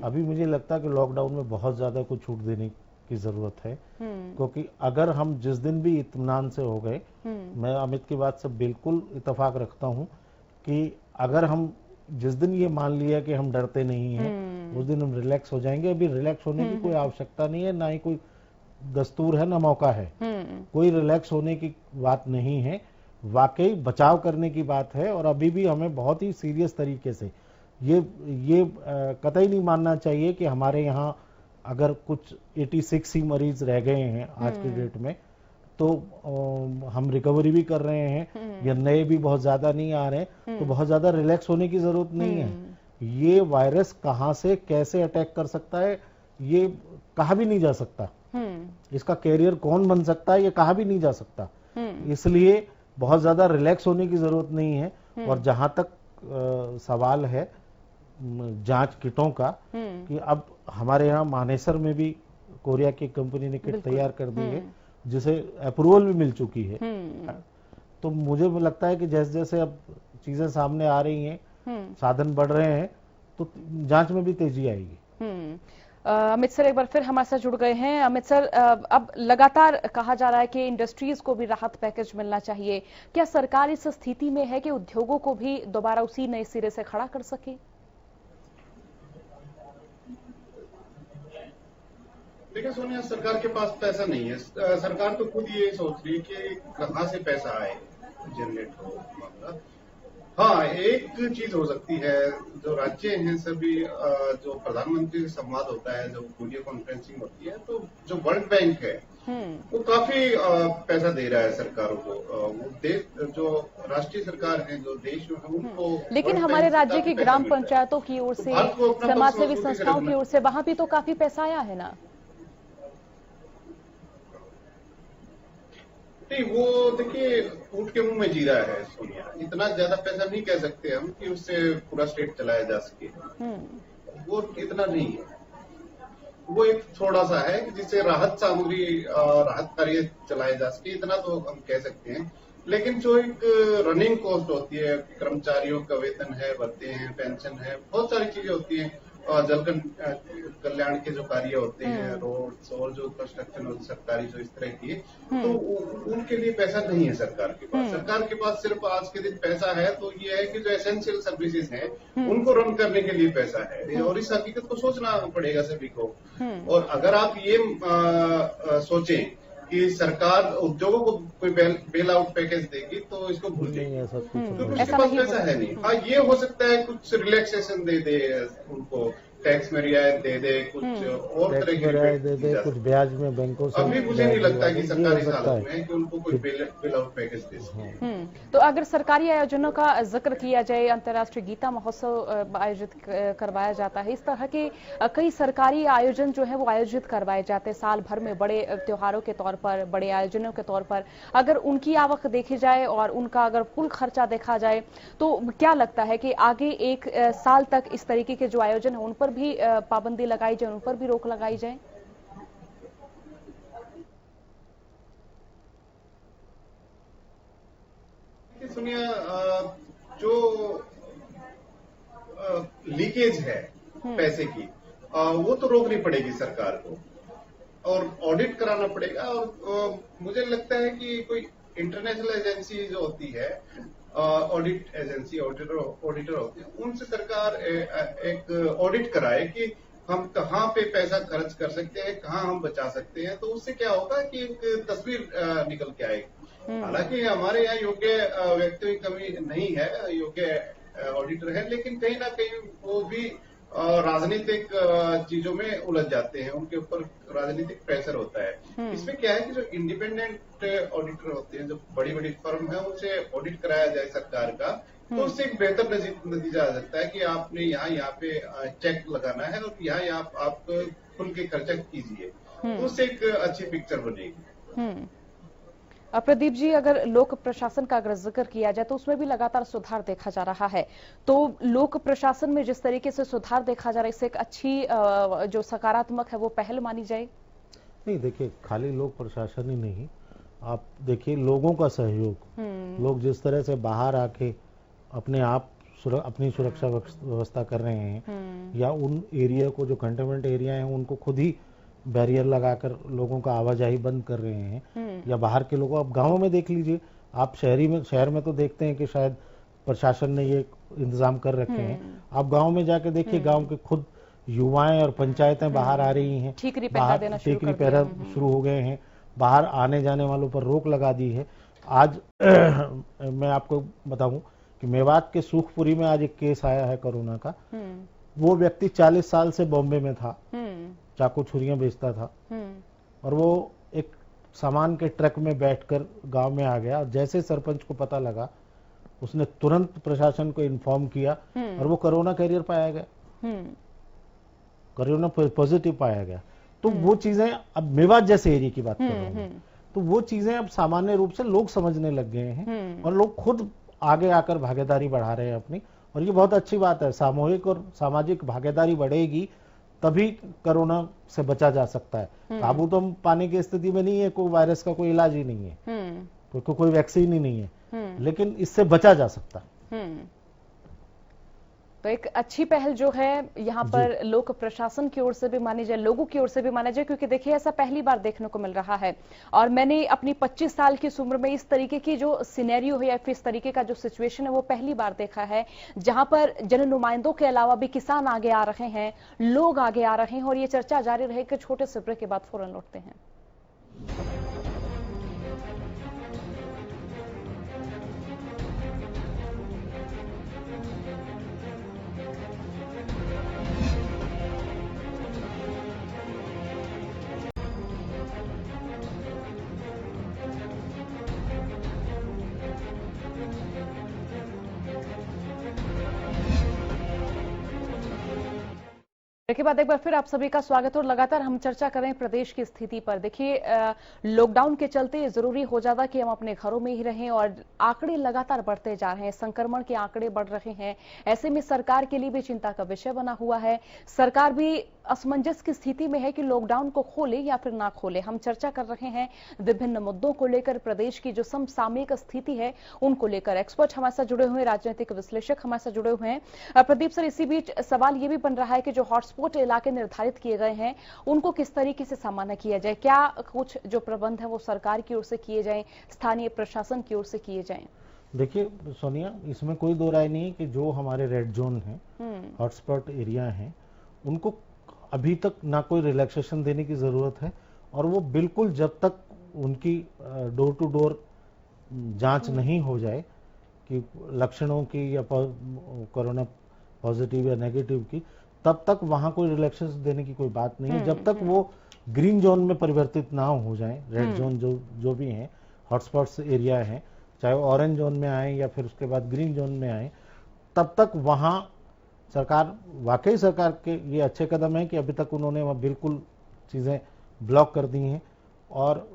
अभी मुझे लगता है कि लॉकडाउन में बहुत ज्यादा कुछ छूट देने की जरूरत है। क्योंकि अगर हम जिस दिन भी इत्मीनान से हो गए, मैं अमित की बात से बिल्कुल इत्तेफाक रखता हूं कि अगर हम जिस दिन ये मान लिया कि हम डरते नहीं हैं, उस दिन हम रिलैक्स हो जाएंगे। अभी रिलैक्स होने की कोई आवश्यकता नहीं है, ना ही कोई दस्तूर है, ना मौका है। कोई रिलैक्स होने की बात नहीं है, वाकई बचाव करने की बात है। और अभी भी हमें बहुत ही सीरियस तरीके से ये कतई नहीं मानना चाहिए कि हमारे यहाँ अगर कुछ 86 ही मरीज रह गए हैं आज की डेट में, तो हम रिकवरी भी कर रहे हैं या नए भी बहुत ज्यादा नहीं आ रहे हैं, तो बहुत ज्यादा रिलैक्स होने की जरूरत नहीं है। ये वायरस कहां से कैसे अटैक कर सकता है ये कहा भी नहीं जा सकता, इसका कैरियर कौन बन सकता है ये कहा भी नहीं जा सकता। इसलिए बहुत ज्यादा रिलैक्स होने की जरूरत नहीं है। और जहां तक सवाल है जांच किटों का, कि अब हमारे यहाँ मानेसर में भी कोरिया की कंपनी ने किट तैयार कर दी है, जिसे अप्रूवल भी मिल चुकी है। तो मुझे लगता है कि जैसे जैसे अब चीजें सामने आ रही हैं, साधन बढ़ रहे हैं, तो जांच में भी तेजी आएगी। अमित सर एक बार फिर हमारे साथ जुड़ गए हैं। अमित सर, अब लगातार कहा जा रहा है कि इंडस्ट्रीज को भी राहत पैकेज मिलना चाहिए। क्या सरकार इस स्थिति में है कि उद्योगों को भी दोबारा उसी नए सिरे से खड़ा कर सके? देखिए सोनिया, सरकार के पास पैसा नहीं है। सरकार तो खुद ये सोच रही है कि कहां से पैसा आए, जनरेट हो मामला। हाँ, एक चीज हो सकती है, जो राज्य हैं सभी, जो प्रधानमंत्री से संवाद होता है, जो वीडियो कॉन्फ्रेंसिंग होती है, तो जो वर्ल्ड बैंक है वो काफी पैसा दे रहा है सरकारों को। वो देश, जो राष्ट्रीय सरकार है, जो देश में है, उनको। लेकिन हमारे राज्य की ग्राम पंचायतों की ओर से, समाज सेवी संस्थाओं की ओर से वहां भी तो काफी पैसा आया है ना? नहीं, वो देखिए ऊंट के मुंह में जीरा है सोनिया। इतना ज्यादा पैसा नहीं कह सकते हम कि उससे पूरा स्टेट चलाया जा सके। वो इतना नहीं है, वो एक थोड़ा सा है कि जिससे राहत सामग्री, राहत कार्य चलाए जा सके, इतना तो हम कह सकते हैं। लेकिन जो एक रनिंग कॉस्ट होती है, कर्मचारियों का वेतन है, भत्ते हैं, पेंशन है, बहुत सारी चीजें होती हैं, और जल कल्याण के जो कार्य होते हैं, रोड्स और जो कंस्ट्रक्शन होती है सरकारी, जो इस तरह की, तो उनके लिए पैसा नहीं है सरकार के पास। सरकार के पास सिर्फ आज के दिन पैसा है तो ये है कि जो एसेंशियल सर्विसेज हैं उनको रन करने के लिए पैसा है। और इस हकीकत को सोचना पड़ेगा सभी को। और अगर आप ये सोचें कि सरकार उद्योगों को कोई बेल आउट पैकेज देगी तो इसको भूल जाइए, क्योंकि उसके पास पैसा है नहीं। हाँ, ये हो सकता है कुछ रिलैक्सेशन दे दे उनको, टैक्स में रियायत दे दे, कुछ और तरह की रियायत दे दे, कुछ ब्याज में बैंकों से। अभी मुझे नहीं लगता कि सरकार इस हालत में है कि उनको कोई बेल आउट पैकेज दे सके। तो अगर सरकारी आयोजनों का जिक्र किया जाए, अंतर्राष्ट्रीय गीता महोत्सव आयोजित करवाया जाता है, इस तरह के कई सरकारी आयोजन जो है वो आयोजित करवाए जाते हैं साल भर में, बड़े त्योहारों के तौर पर, बड़े आयोजनों के तौर पर। अगर उनकी आवक देखी जाए और उनका अगर कुल खर्चा देखा जाए तो क्या लगता है कि आगे एक साल तक इस तरीके के जो आयोजन है उन पर भी पाबंदी लगाई जाए, उन पर भी रोक लगाई जाए? कि सुनिए, जो लीकेज है पैसे की, वो तो रोकनी पड़ेगी सरकार को और ऑडिट कराना पड़ेगा। और मुझे लगता है कि कोई इंटरनेशनल एजेंसी जो होती है, ऑडिट एजेंसी, ऑडिटर होती है, उनसे सरकार एक ऑडिट कराए कि हम कहाँ पे पैसा खर्च कर सकते हैं, कहाँ हम बचा सकते हैं। तो उससे क्या होगा कि एक तस्वीर निकल के आएगी। हालांकि हमारे यहाँ योग्य व्यक्तियों की कमी नहीं है, योग्य ऑडिटर है, लेकिन कहीं ना कहीं वो भी राजनीतिक चीजों में उलझ जाते हैं, उनके ऊपर राजनीतिक प्रेशर होता है। इसमें क्या है कि जो इंडिपेंडेंट ऑडिटर होते हैं, जो बड़ी बड़ी फर्म है, उनसे ऑडिट कराया जाए सरकार का, तो उससे एक बेहतर नतीजा आ सकता है कि आपने यहाँ पे चेक लगाना है और यहाँ आप खुल के खर्चा कीजिए, तो उससे एक अच्छी पिक्चर बनेगी। प्रदीप जी, अगर लोक प्रशासन का अगर जिक्र किया जाए तो उसमें भी लगातार सुधार देखा जा रहा है, तो लोक प्रशासन में जिस तरीके से सुधार देखा जा रहा है, इससे एक अच्छी जो सकारात्मक है वो पहल मानी जाए? नहीं, देखिए, खाली लोक प्रशासन ही नहीं, आप देखिए लोगों का सहयोग, लोग जिस तरह से बाहर आके अपने आप अपनी सुरक्षा व्यवस्था कर रहे हैं, या उन एरिया को, जो कंटेनमेंट एरिया है, उनको खुद ही बैरियर लगाकर लोगों का आवाजाही बंद कर रहे हैं, या बाहर के लोगों, आप गांवों में देख लीजिए, आप शहर में तो देखते हैं कि शायद प्रशासन ने ये इंतजाम कर रखे हैं, आप गांव में जाके देखिए, गांव के खुद युवाएं और पंचायतें बाहर आ रही हैं, ठीकरी पहरा शुरू हो गए हैं, बाहर आने जाने वालों पर रोक लगा दी है। आज मैं आपको बताऊं कि मेवात के सुखपुरी में आज एक केस आया है कोरोना का। वो व्यक्ति 40 साल से बॉम्बे में था, चाकू छुरियां बेचता था, और वो एक सामान के ट्रक में बैठकर गांव में आ गया, और जैसे सरपंच को पता लगा, उसने तुरंत प्रशासन को इन्फॉर्म किया, और वो कोरोना कैरियर पाया गया, कोरोना पॉजिटिव पाया गया। तो वो चीजें, अब मेवात जैसे एरिया की बात कर रहा हूं, तो वो चीजें अब सामान्य रूप से लोग समझने लग गए हैं, और लोग खुद आगे आकर भागीदारी बढ़ा रहे हैं अपनी, और ये बहुत अच्छी बात है। सामूहिक और सामाजिक भागीदारी बढ़ेगी तभी कोरोना से बचा जा सकता है। काबू तो हम पाने की स्थिति में नहीं है, कोई वायरस का कोई इलाज ही नहीं है, कोई वैक्सीन ही नहीं है, लेकिन इससे बचा जा सकता है। तो एक अच्छी पहल जो है यहाँ पर लोक प्रशासन की ओर से भी मानी जाए, लोगों की ओर से भी माना जाए, क्योंकि देखिए ऐसा पहली बार देखने को मिल रहा है। और मैंने अपनी 25 साल की उम्र में इस तरीके की जो सिनेरियो है या फिर इस तरीके का जो सिचुएशन है वो पहली बार देखा है, जहां पर जन नुमाइंदों के अलावा भी किसान आगे आ रहे हैं, लोग आगे आ रहे हैं, और ये चर्चा जारी रहेगी। छोटे से ब्रेक के बाद फौरन लौटते हैं। के बाद एक बार फिर आप सभी का स्वागत, और लगातार हम चर्चा कर रहे हैं प्रदेश की स्थिति पर। देखिए, लॉकडाउन के चलते जरूरी हो जाता कि हम अपने घरों में ही रहें, और आंकड़े लगातार बढ़ते जा रहे हैं, संक्रमण के आंकड़े बढ़ रहे हैं। ऐसे में सरकार के लिए भी चिंता का विषय बना हुआ है। सरकार भी असमंजस की स्थिति में है कि लॉकडाउन को खोले या फिर ना खोले। हम चर्चा कर रहे हैं विभिन्न मुद्दों को लेकर, प्रदेश की जो समसामयिक स्थिति है उनको लेकर। एक्सपर्ट हमारे साथ जुड़े हुए हैं, राजनीतिक विश्लेषक हमारे साथ जुड़े हुए हैं। प्रदीप सर, इसी बीच सवाल ये भी बन रहा है कि जो हॉटस्पॉट इलाके निर्धारित किए गए हैं उनको किस तरीके से सामान्य किया जाए? क्या कुछ जो प्रबंध है वो सरकार की ओर से किए जाएं, स्थानीय प्रशासन की ओर से किए जाएं? देखिए सोनिया, इसमें कोई दो राय नहीं है कि जो हमारे रेड जोन है, हॉटस्पॉट एरिया है, उनको अभी तक ना कोई रिलैक्सेशन देने की जरूरत है, और वो बिल्कुल जब तक उनकी डोर टू डोर जांच नहीं हो जाए कि लक्षणों की या कोरोना पॉजिटिव या नेगेटिव की, तब तक वहां कोई रिलैक्सेशन देने की कोई बात नहीं है, जब तक वो ग्रीन जोन में परिवर्तित ना हो जाए। रेड जोन जो भी हैं, हॉटस्पॉट्स एरिया है, चाहे वो ऑरेंज जोन में आए या फिर उसके बाद ग्रीन जोन में आए, तब तक वहां सरकार, वाकई सरकार के ये अच्छे कदम है कि अभी तक उन्होंने वहां बिल्कुल चीजें ब्लॉक कर दी हैं। और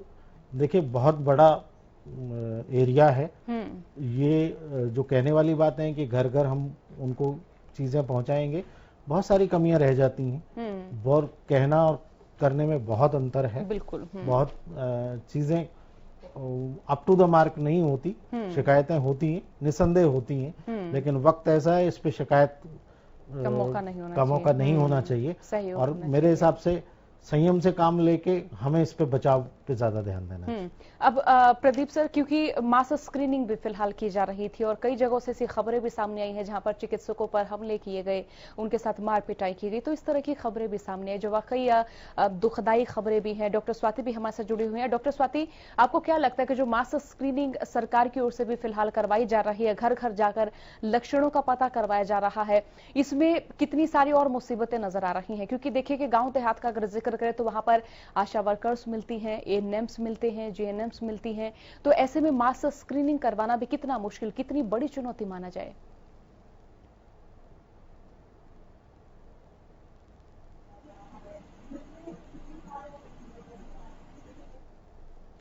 देखिए, बहुत बड़ा एरिया है ये, जो कहने वाली बात है कि घर घर हम उनको चीजें पहुंचाएंगे, बहुत सारी कमियां रह जाती हैं। बहुत कहना और करने में बहुत अंतर है। बिल्कुल। बहुत चीजें अप टू द मार्क नहीं होती, शिकायतें होती हैं, निसंदेह होती हैं, लेकिन वक्त ऐसा है, इस पे शिकायत का मौका नहीं होना चाहिए। और मेरे हिसाब से संयम से काम लेके हमें इस पे बचाव पे ज्यादा ध्यान देना है। अब प्रदीप सर, क्योंकि मास स्क्रीनिंग भी फिलहाल की जा रही थी और कई जगहों से ऐसी खबरें भी सामने आई हैं जहां पर चिकित्सकों पर हमले किए गए, उनके साथ मार पिटाई की गई, तो इस तरह की खबरें भी सामने आई जो वाकई दुखदाई खबरें भी हैं। डॉक्टर स्वाति भी हमारे साथ जुड़ी हुई हैं। डॉक्टर स्वाति, आपको क्या लगता है कि जो मास स्क्रीनिंग सरकार की ओर से भी फिलहाल करवाई जा रही है, घर घर जाकर लक्षणों का पता करवाया जा रहा है, इसमें कितनी सारी और मुसीबतें नजर आ रही हैं? क्योंकि देखिए कि गांव देहात का अगर जिक्र करें तो वहां पर आशा वर्कर्स मिलती हैं, एएनएम्स मिलते हैं, जेएनएम्स मिलती हैं, तो ऐसे में मास स्क्रीनिंग करवाना भी कितना मुश्किल, कितनी बड़ी चुनौती माना जाए?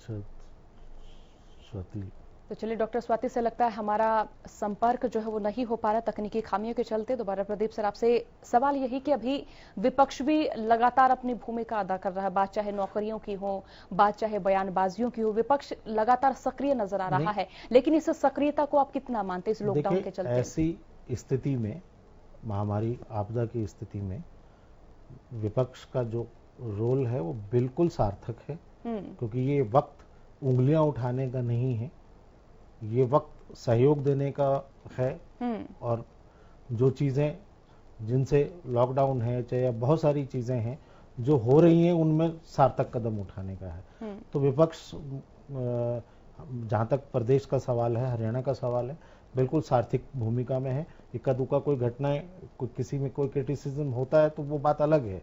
स्वाति, तो चलिए, डॉक्टर स्वाति से लगता है हमारा संपर्क जो है वो नहीं हो पा रहा तकनीकी खामियों के चलते। दोबारा प्रदीप सर, आपसे सवाल यही कि अभी विपक्ष भी लगातार अपनी भूमिका अदा कर रहा है, बात चाहे नौकरियों की हो, बात चाहे बयानबाजियों की हो, विपक्ष लगातार सक्रिय नजर आ रहा है, लेकिन इस सक्रियता को आप कितना मानते हैं इस लॉकडाउन के चलते? ऐसी स्थिति में, महामारी आपदा की स्थिति में विपक्ष का जो रोल है वो बिल्कुल सार्थक है, क्योंकि ये वक्त उंगलियां उठाने का नहीं है, ये वक्त सहयोग देने का है। और जो चीजें, जिनसे लॉकडाउन है, चाहे बहुत सारी चीजें हैं जो हो रही हैं, उनमें सार्थक कदम उठाने का है। तो विपक्ष, जहां तक प्रदेश का सवाल है, हरियाणा का सवाल है, बिल्कुल सार्थक भूमिका में है। इक्का दुक्का कोई घटनाएं, किसी में कोई क्रिटिसिज्म होता है तो वो बात अलग है,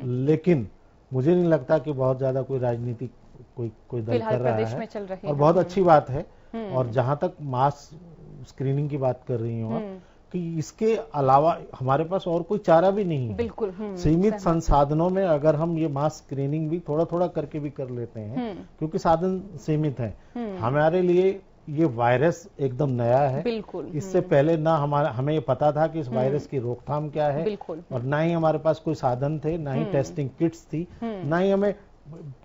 लेकिन मुझे नहीं लगता कि बहुत ज्यादा कोई राजनीति कोई दल कर रहा है, चल रही और बहुत अच्छी बात है। और जहां तक मास स्क्रीनिंग की बात कर रही हूँ आप, कि इसके अलावा हमारे पास और कोई चारा भी नहीं है। बिल्कुल सीमित संसाधनों में अगर हम ये मास स्क्रीनिंग भी थोड़ा थोड़ा करके भी कर लेते हैं, क्योंकि साधन सीमित है, हमारे लिए ये वायरस एकदम नया है। बिल्कुल इससे पहले ना हमें ये पता था कि इस वायरस की रोकथाम क्या है, और ना ही हमारे पास कोई साधन थे, ना ही टेस्टिंग किट्स थी, ना ही हमें,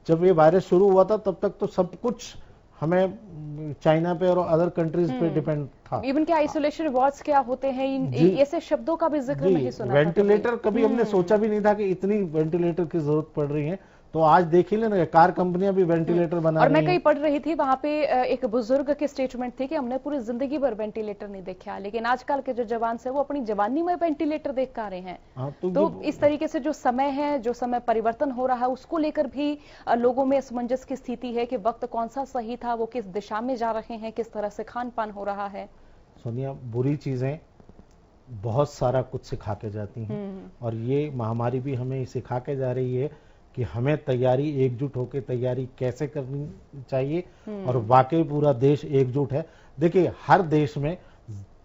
जब ये वायरस शुरू हुआ था तब तक तो सब कुछ हमें चाइना पे और अदर कंट्रीज पे डिपेंड था। इवन के आइसोलेशन वार्ड्स क्या होते हैं, ऐसे शब्दों का भी जिक्र नहीं सुना। वेंटिलेटर कभी हमने सोचा भी नहीं था कि इतनी वेंटिलेटर की जरूरत पड़ रही है। तो आज देख ही लेना, कार कंपनियां भी वेंटिलेटर बना रही हैं। और मैं कहीं पढ़ रही थी, वहां पे एक बुजुर्ग की स्टेटमेंट थी कि हमने पूरी जिंदगी भर वेंटिलेटर नहीं देखा, लेकिन आजकल के जो जवान से वो अपनी जवानी में वेंटिलेटर देख पा रहे हैं। तो इस तरीके से जो समय है, जो समय परिवर्तन हो रहा है, उसको लेकर भी लोगों में असमंजस की स्थिति है कि वक्त कौन सा सही था, वो किस दिशा में जा रहे हैं, किस तरह से खान पान हो रहा है। सोनिया, बुरी चीजें बहुत सारा कुछ सिखा के जाती हैं, और ये महामारी भी हमें सिखा के जा रही है कि हमें तैयारी, एकजुट होकर तैयारी कैसे करनी चाहिए, और वाकई पूरा देश एकजुट है। देखिए, हर देश में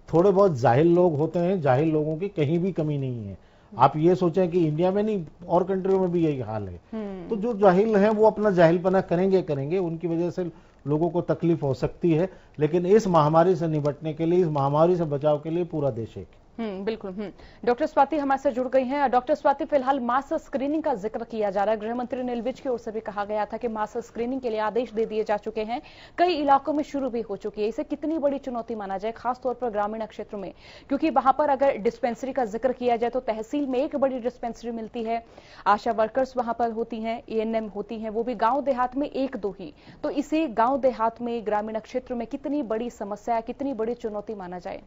थोड़े बहुत जाहिल लोग होते हैं, जाहिल लोगों की कहीं भी कमी नहीं है। आप ये सोचें कि इंडिया में नहीं, और कंट्रियों में भी यही हाल है। तो जो जाहिल हैं वो अपना जाहिलपना करेंगे, उनकी वजह से लोगों को तकलीफ हो सकती है, लेकिन इस महामारी से निपटने के लिए, इस महामारी से बचाव के लिए पूरा देश एक। बिल्कुल। डॉक्टर स्वाति हमारे से जुड़ गई हैं। डॉक्टर स्वाति, फिलहाल मास स्क्रीनिंग का जिक्र किया जा रहा है। गृह मंत्री अनिल विज की ओर से भी कहा गया था कि मास स्क्रीनिंग के लिए आदेश दे दिए जा चुके हैं, कई इलाकों में शुरू भी हो चुकी है। इसे कितनी बड़ी चुनौती माना जाए, खासतौर पर ग्रामीण क्षेत्रों में, क्योंकि वहां पर अगर डिस्पेंसरी का जिक्र किया जाए तो तहसील में एक बड़ी डिस्पेंसरी मिलती है, आशा वर्कर्स वहां पर होती हैं, एएनएम होती हैं, वो भी गांव देहात में एक दो ही। तो इसे गांव देहात में, ग्रामीण क्षेत्र में कितनी बड़ी समस्या, कितनी बड़ी चुनौती माना जाए?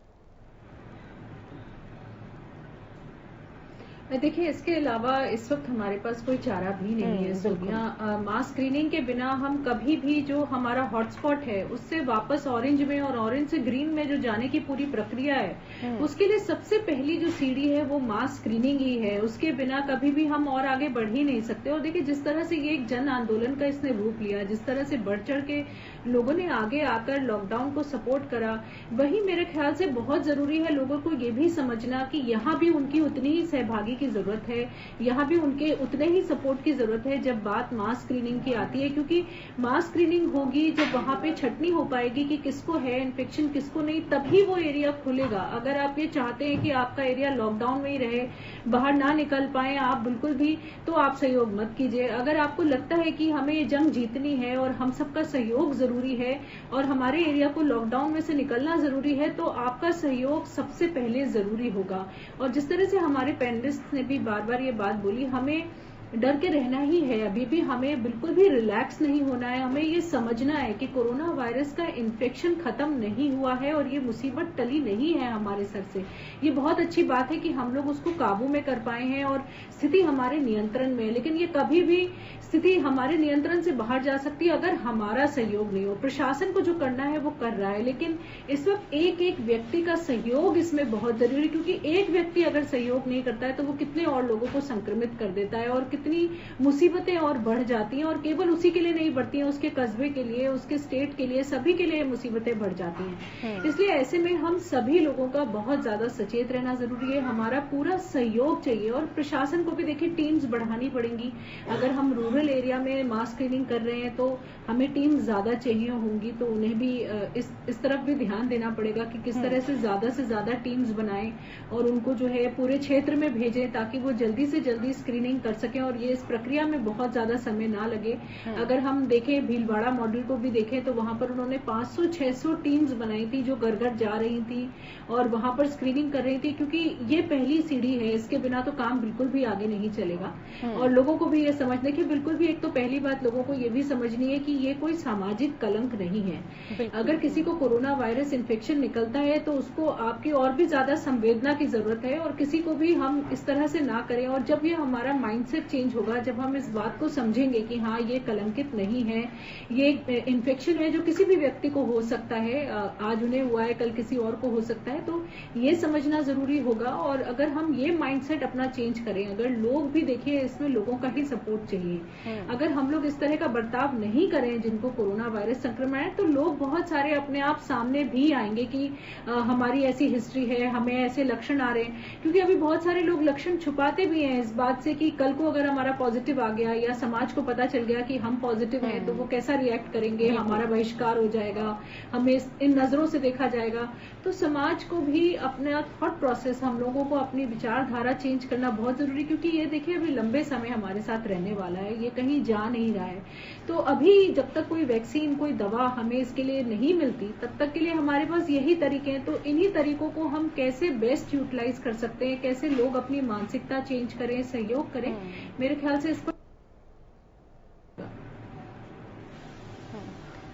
देखिए, इसके अलावा इस वक्त हमारे पास कोई चारा भी नहीं है सोनिया। मास स्क्रीनिंग के बिना हम कभी भी जो हमारा हॉटस्पॉट है उससे वापस ऑरेंज में और ऑरेंज से ग्रीन में जो जाने की पूरी प्रक्रिया है, उसके लिए सबसे पहली जो सीढ़ी है वो मास स्क्रीनिंग ही है। उसके बिना कभी भी हम और आगे बढ़ ही नहीं सकते। और देखिए, जिस तरह से ये एक जन आंदोलन का इसने रूप लिया, जिस तरह से बढ़ चढ़ के लोगों ने आगे आकर लॉकडाउन को सपोर्ट करा, वही मेरे ख्याल से बहुत जरूरी है लोगों को ये भी समझना कि यहाँ भी उनकी उतनी ही सहभागी की की जरूरत है, यहाँ भी उनके उतने ही सपोर्ट की जरूरत है जब बात मास स्क्रीनिंग की आती है, क्योंकि मास स्क्रीनिंग होगी जब वहां पे छटनी हो पाएगी कि किसको है इन्फेक्शन किसको नहीं, तभी वो एरिया खुलेगा। अगर आप ये चाहते हैं कि आपका एरिया लॉकडाउन में ही रहे, बाहर ना निकल पाए आप बिल्कुल भी, तो आप सहयोग मत कीजिए। अगर आपको लगता है कि हमें ये जंग जीतनी है और हम सबका सहयोग जरूरी है और हमारे एरिया को लॉकडाउन में से निकलना जरूरी है, तो आपका सहयोग सबसे पहले जरूरी होगा। और जिस तरह से हमारे पैनलिस्ट ने भी बार बार ये बात बोली, हमें डर के रहना ही है, अभी भी हमें बिल्कुल भी रिलैक्स नहीं होना है। हमें ये समझना है कि कोरोना वायरस का इन्फेक्शन खत्म नहीं हुआ है और ये मुसीबत टली नहीं है हमारे सर से। ये बहुत अच्छी बात है कि हम लोग उसको काबू में कर पाए हैं और स्थिति हमारे नियंत्रण में है, लेकिन ये कभी भी स्थिति हमारे नियंत्रण से बाहर जा सकती है अगर हमारा सहयोग नहीं हो। प्रशासन को जो करना है वो कर रहा है, लेकिन इस वक्त एक एक व्यक्ति का सहयोग इसमें बहुत जरूरी है, क्योंकि एक व्यक्ति अगर सहयोग नहीं करता है तो वो कितने और लोगों को संक्रमित कर देता है और कितनी मुसीबतें और बढ़ जाती हैं। और केवल उसी के लिए नहीं बढ़ती हैं, उसके कस्बे के लिए, उसके स्टेट के लिए, सभी के लिए मुसीबतें बढ़ जाती हैं। इसलिए ऐसे में हम सभी लोगों का बहुत ज्यादा सचेत रहना जरूरी है, हमारा पूरा सहयोग चाहिए। और प्रशासन को भी देखिए टीम्स बढ़ानी पड़ेंगी। अगर हम रूरल एरिया में मास स्क्रीनिंग कर रहे हैं तो हमें टीम ज्यादा चाहिए होंगी, तो उन्हें भी इस तरफ भी ध्यान देना पड़ेगा कि किस तरह से ज्यादा टीम्स बनाएं और उनको जो है पूरे क्षेत्र में भेजें ताकि वो जल्दी से जल्दी स्क्रीनिंग कर सकें और ये इस प्रक्रिया में बहुत ज्यादा समय ना लगे। अगर हम देखें भीलवाड़ा मॉडल को भी देखें तो वहां पर उन्होंने 500-600 टीम्स बनाई थी जो घर घर जा रही थी और वहां पर स्क्रीनिंग कर रही थी, क्योंकि ये पहली सीढ़ी है, इसके बिना तो काम बिल्कुल भी आगे नहीं चलेगा। और लोगों को भी ये समझने की बिल्कुल भी, एक तो पहली बात लोगों को ये भी समझनी है कि ये कोई सामाजिक कलंक नहीं है। अगर किसी को कोरोना वायरस इन्फेक्शन निकलता है तो उसको आपकी और भी ज्यादा संवेदना की जरूरत है और किसी को भी हम इस तरह से ना करें। और जब ये हमारा माइंडसेट चेंज होगा, जब हम इस बात को समझेंगे कि हाँ ये कलंकित नहीं है, ये इन्फेक्शन है जो किसी भी व्यक्ति को हो सकता है, आज उन्हें हुआ है कल किसी और को हो सकता है, तो ये समझना जरूरी होगा। और अगर हम ये माइंडसेट अपना चेंज करें, अगर लोग भी देखिए इसमें लोगों का ही सपोर्ट चाहिए। अगर हम लोग इस तरह का बर्ताव नहीं करें जिनको कोरोना वायरस संक्रमण है, तो लोग बहुत सारे अपने आप सामने भी आएंगे कि हमारी ऐसी हिस्ट्री है, हमें ऐसे लक्षण आ रहे हैं। क्योंकि अभी बहुत सारे लोग लक्षण छुपाते भी हैं इस बात से कि कल को अगर हमारा पॉजिटिव आ गया या समाज को पता चल गया कि हम पॉजिटिव हैं तो वो कैसा रिएक्ट करेंगे, हमारा बहिष्कार हो जाएगा, हमें इन नजरों से देखा जाएगा। तो समाज को भी अपना थॉट प्रोसेस, हम लोगों को अपनी विचारधारा चेंज करना बहुत जरूरी, क्योंकि ये देखिए अभी लंबे समय हमारे साथ रहने वाला है, ये कहीं जा नहीं रहा है। तो अभी जब तक कोई वैक्सीन, कोई दवा हमें इसके लिए नहीं मिलती, तब तक के लिए हमारे पास यही तरीके हैं। तो इन्हीं तरीकों को हम कैसे बेस्ट यूटिलाइज कर सकते हैं, कैसे लोग अपनी मानसिकता चेंज करें, सहयोग करें, मेरे ख्याल से इसको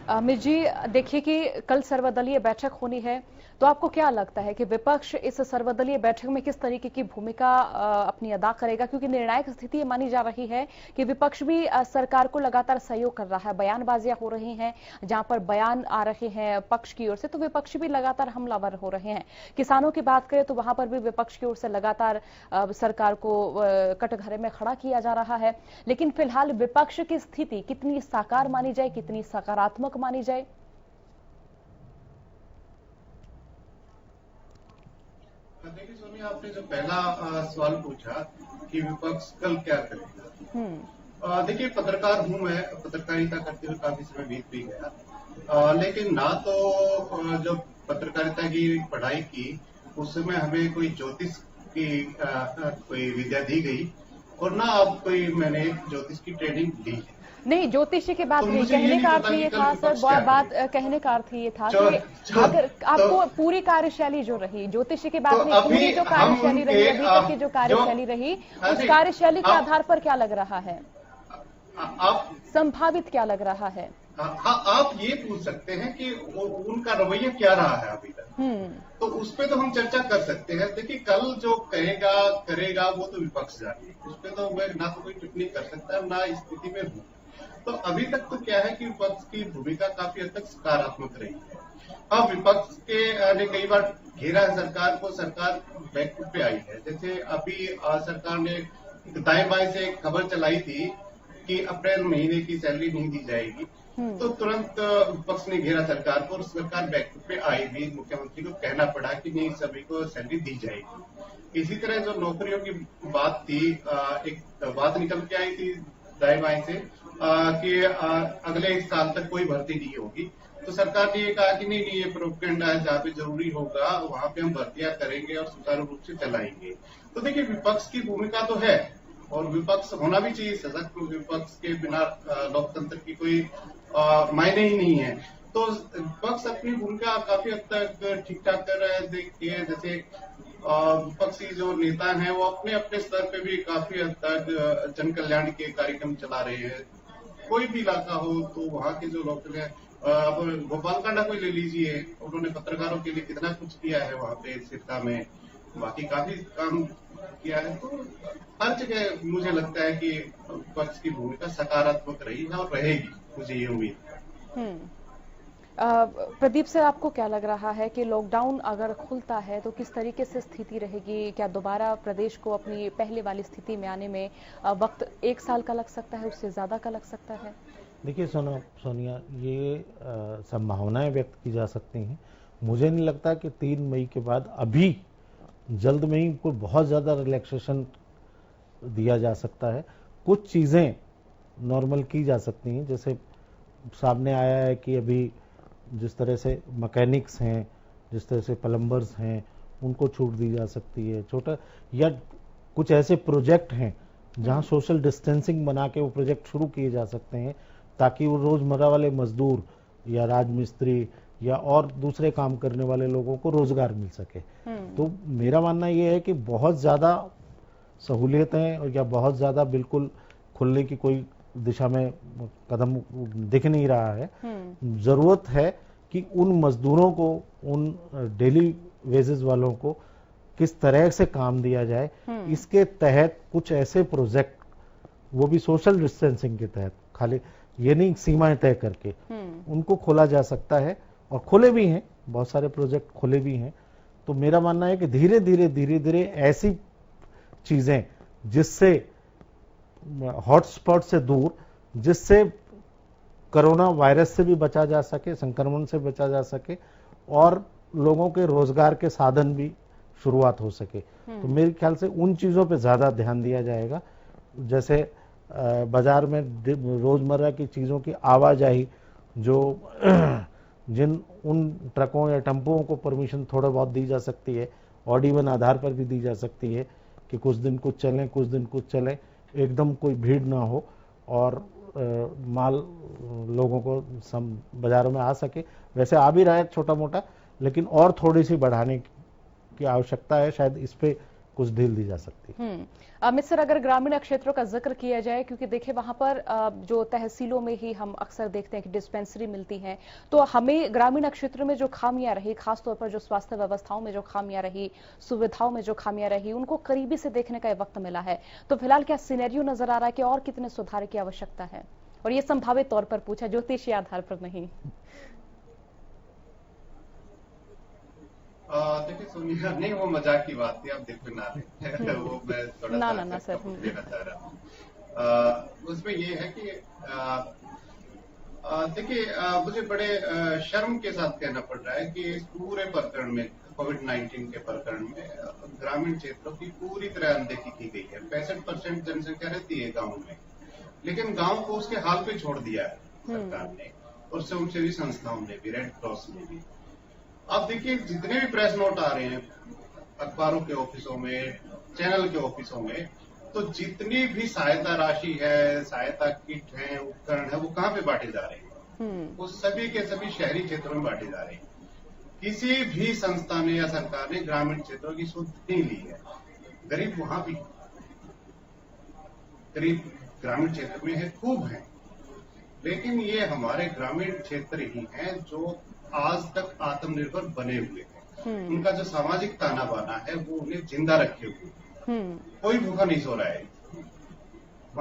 अमित जी देखिए कि कल सर्वदलीय बैठक होनी है, तो आपको क्या लगता है कि विपक्ष इस सर्वदलीय बैठक में किस तरीके की भूमिका अपनी अदा करेगा? क्योंकि निर्णायक स्थिति मानी जा रही है कि विपक्ष भी सरकार को लगातार सहयोग कर रहा है, बयानबाजियां हो रही हैं, जहां पर बयान आ रहे हैं पक्ष की ओर से तो विपक्ष भी लगातार हमलावर हो रहे हैं। किसानों की बात करें तो वहां पर भी विपक्ष की ओर से लगातार सरकार को कटघरे में खड़ा किया जा रहा है। लेकिन फिलहाल विपक्ष की स्थिति कितनी साकार मानी जाए, कितनी सकारात्मक मानी जाए? देखिए सोनिया, आपने जो पहला सवाल पूछा कि विपक्ष कल क्या करेगा, देखिए पत्रकार हूं मैं, पत्रकारिता करते हुए काफी समय बीत भी गया, लेकिन ना तो जो पत्रकारिता की पढ़ाई की उस समय हमें कोई ज्योतिष की कोई विद्या दी गई और ना अब कोई मैंने ज्योतिष की ट्रेनिंग ली है। नहीं, ज्योतिषी की बात नहीं, कहने का अर्थ ये था सर, बात कहने का अर्थ ये था कि अगर आपको पूरी कार्यशैली जो रही, ज्योतिषी की बात नहीं, पूरी जो कार्यशैली रही, अभी तक की जो कार्यशैली रही, उस कार्यशैली के आधार पर क्या लग रहा है, आप संभावित क्या लग रहा है? हाँ, आप ये पूछ सकते हैं कि उनका रवैया क्या रहा है अभी तक, तो उस पर तो हम चर्चा कर सकते हैं। देखिए कल जो करेगा वो तो विपक्ष जाने, उस पर तो मैं ना तो कोई टिप्पणी कर सकता है ना स्थिति में हूँ। तो अभी तक तो क्या है कि विपक्ष की भूमिका काफी हद तक सकारात्मक रही है। हाँ, विपक्ष के ने कई बार घेरा है सरकार को, सरकार बैकफुट पे आई है। जैसे अभी सरकार ने दाएं बाएं से एक खबर चलाई थी कि अप्रैल महीने की सैलरी नहीं दी जाएगी, तो तुरंत विपक्ष ने घेरा सरकार को और सरकार बैकफुट पे आई भी। मुख्यमंत्री को कहना पड़ा कि नहीं, सभी को सैलरी दी जाएगी। इसी तरह जो नौकरियों की बात थी, एक बात निकल के आई थी दाएं बाएं से कि अगले साल तक कोई भर्ती नहीं होगी, तो सरकार ने ये कहा कि नहीं, ये प्रोपेगेंडा है, जहाँ पे जरूरी होगा वहां पे हम भर्तियां करेंगे और सुचारू रूप से चलाएंगे। तो देखिए, विपक्ष की भूमिका तो है और विपक्ष होना भी चाहिए। सशक्त विपक्ष के बिना लोकतंत्र की कोई मायने ही नहीं है। तो विपक्ष अपनी भूमिका काफी हद तक ठीक ठाक कर रहा है। देखिए, जैसे विपक्षी जो नेता हैं वो अपने अपने स्तर पे भी काफी हद तक जन कल्याण के कार्यक्रम चला रहे हैं। कोई भी इलाका हो तो वहाँ के जो लोग हैं, अब गोपालकांडा को ले लीजिए, उन्होंने पत्रकारों के लिए कितना कुछ किया है वहाँ पे सिरसा में, बाकी काफी काम किया है। तो हर जगह मुझे लगता है कि विपक्ष की भूमिका सकारात्मक रही है और रहेगी, मुझे ये उम्मीद। प्रदीप सर, आपको क्या लग रहा है कि लॉकडाउन अगर खुलता है तो किस तरीके से स्थिति रहेगी? क्या दोबारा प्रदेश को अपनी पहले वाली स्थिति में आने में वक्त 1 साल का लग सकता है, उससे ज्यादा का लग सकता है? देखिए सोनिया, ये संभावनाएं व्यक्त की जा सकती हैं। मुझे नहीं लगता कि 3 मई के बाद अभी जल्द में ही कोई बहुत ज्यादा रिलैक्सेशन दिया जा सकता है। कुछ चीजें नॉर्मल की जा सकती हैं, जैसे सामने आया है कि अभी जिस तरह से मैकेनिक्स हैं, जिस तरह से प्लम्बर्स हैं, उनको छूट दी जा सकती है। छोटा या कुछ ऐसे प्रोजेक्ट हैं जहां सोशल डिस्टेंसिंग बना के वो प्रोजेक्ट शुरू किए जा सकते हैं, ताकि वो रोजमर्रा वाले मजदूर या राजमिस्त्री या और दूसरे काम करने वाले लोगों को रोजगार मिल सके। तो मेरा मानना ये है कि बहुत ज्यादा सहूलियतें या बहुत ज्यादा बिल्कुल खुलने की कोई दिशा में कदम दिख नहीं रहा है। जरूरत है कि उन मजदूरों को, उन डेली वेजेस वालों को किस तरह से काम दिया जाए, इसके तहत कुछ ऐसे प्रोजेक्ट, वो भी सोशल डिस्टेंसिंग के तहत, खाली ये नहीं सीमाएं तय करके, उनको खोला जा सकता है। और खुले भी हैं, बहुत सारे प्रोजेक्ट खुले भी हैं। तो मेरा मानना है कि धीरे धीरे ऐसी चीजें जिससे हॉटस्पॉट से दूर, जिससे कोरोना वायरस से भी बचा जा सके, संक्रमण से बचा जा सके और लोगों के रोजगार के साधन भी शुरुआत हो सके, तो मेरे ख्याल से उन चीजों पे ज्यादा ध्यान दिया जाएगा। जैसे बाजार में रोजमर्रा की चीजों की आवाजाही, जो उन ट्रकों या टेम्पोओं को परमिशन थोड़ा बहुत दी जा सकती है, ऑड इवन आधार पर भी दी जा सकती है कि कुछ दिन कुछ चलें, कुछ दिन कुछ चलें, एकदम कोई भीड़ ना हो और माल लोगों को बाजारों में आ सके। वैसे आ भी रहा है छोटा मोटा, लेकिन और थोड़ी सी बढ़ाने की आवश्यकता है। शायद इस पे कुछ ढील दी जा सकती है। अमित सर, अगर ग्रामीण क्षेत्रों का जिक्र किया जाए, क्योंकि देखिए वहां पर जो तहसीलों में ही हम अक्सर देखते हैं कि डिस्पेंसरी मिलती है, तो हमें ग्रामीण क्षेत्रों में जो खामियां रही, खासतौर पर जो स्वास्थ्य व्यवस्थाओं में जो खामियां रही, सुविधाओं में जो खामियां रही, उनको करीबी से देखने का वक्त मिला है। तो फिलहाल क्या सिनेरियो नजर आ रहा है कि और कितने सुधार की आवश्यकता है? और ये संभावित तौर पर पूछा, ज्योतिषीय आधार पर नहीं। देखिए सोनिया, नहीं वो मजाक की बात थी, आप दिल पे ना लें। वो मैं थोड़ा ना सर देना चाह रहा हूँ। उसमें ये है कि देखिए, मुझे बड़े शर्म के साथ कहना पड़ रहा है कि इस पूरे प्रकरण में, कोविड-19 के प्रकरण में, ग्रामीण क्षेत्रों की पूरी तरह अनदेखी की गई है। 65% जनसंख्या रहती है गाँव में, लेकिन गाँव को उसके हाल पे छोड़ दिया है सरकार ने और स्वयंसेवी संस्थाओं ने भी, रेड क्रॉस ने भी। अब देखिए, जितने भी प्रेस नोट आ रहे हैं अखबारों के ऑफिसों में, चैनल के ऑफिसों में, तो जितनी भी सहायता राशि है, सहायता किट है, उपकरण है, वो कहाँ पे बांटे जा रहे हैं? वो सभी के सभी शहरी क्षेत्रों में बांटे जा रहे हैं। किसी भी संस्था ने या सरकार ने ग्रामीण क्षेत्रों की सुध नहीं ली है। गरीब वहां भी, गरीब ग्रामीण क्षेत्र में है, खूब है, लेकिन ये हमारे ग्रामीण क्षेत्र ही हैं जो आज तक आत्मनिर्भर बने हुए हैं। उनका जो सामाजिक ताना बाना है वो उन्हें जिंदा रखे हुए। कोई भूखा नहीं सो रहा है,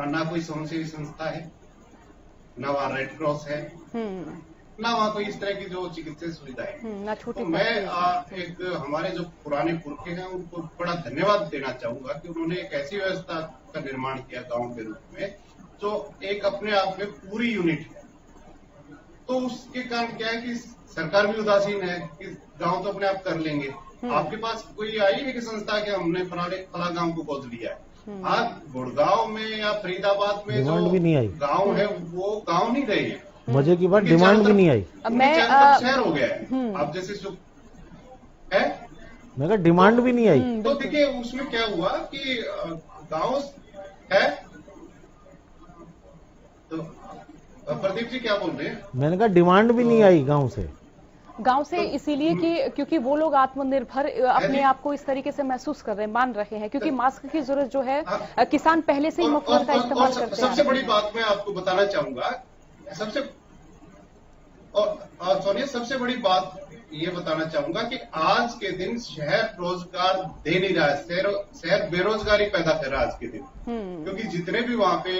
ना कोई स्वयंसेवी संस्था है, ना वहाँ रेड क्रॉस है, ना वहाँ कोई इस तरह की जो चिकित्सा सुविधाएं। तो मैं एक हमारे जो पुराने पुरखे हैं उनको बड़ा धन्यवाद देना चाहूंगा कि उन्होंने एक ऐसी व्यवस्था का निर्माण किया गांव के रूप में जो एक अपने आप में पूरी यूनिट है। तो उसके कारण क्या है कि सरकार भी उदासीन है कि गांव तो अपने आप कर लेंगे। आपके पास कोई आई है कि संस्था कि हमने फला गांव को गोद लिया है। आज गुड़गांव में या फरीदाबाद में डिमांड भी नहीं आई, गांव है वो गांव नहीं रहे हैं। मजे की बात डिमांड भी नहीं आई। मैं शहर हो गया है। आप जैसे है मैं कहा डिमांड भी नहीं आई। तो देखिए उसमें क्या हुआ कि गांव है। तो प्रदीप जी क्या बोल रहे हैं? मैंने कहा डिमांड भी नहीं आई गांव से इसीलिए कि क्योंकि वो लोग आत्मनिर्भर अपने आप को इस तरीके से महसूस कर रहे हैं, मान रहे हैं, क्योंकि मास्क की जरूरत जो है किसान पहले से ही मफलर का इस्तेमाल करते हैं। सबसे बड़ी बात मैं आपको बताना चाहूंगा, सोनिया सबसे बड़ी बात ये बताना चाहूंगा कि आज के दिन शहर रोजगार दे नहीं रहा है, शहर बेरोजगारी पैदा कर रहा है आज के दिन। क्योंकि जितने भी वहां पे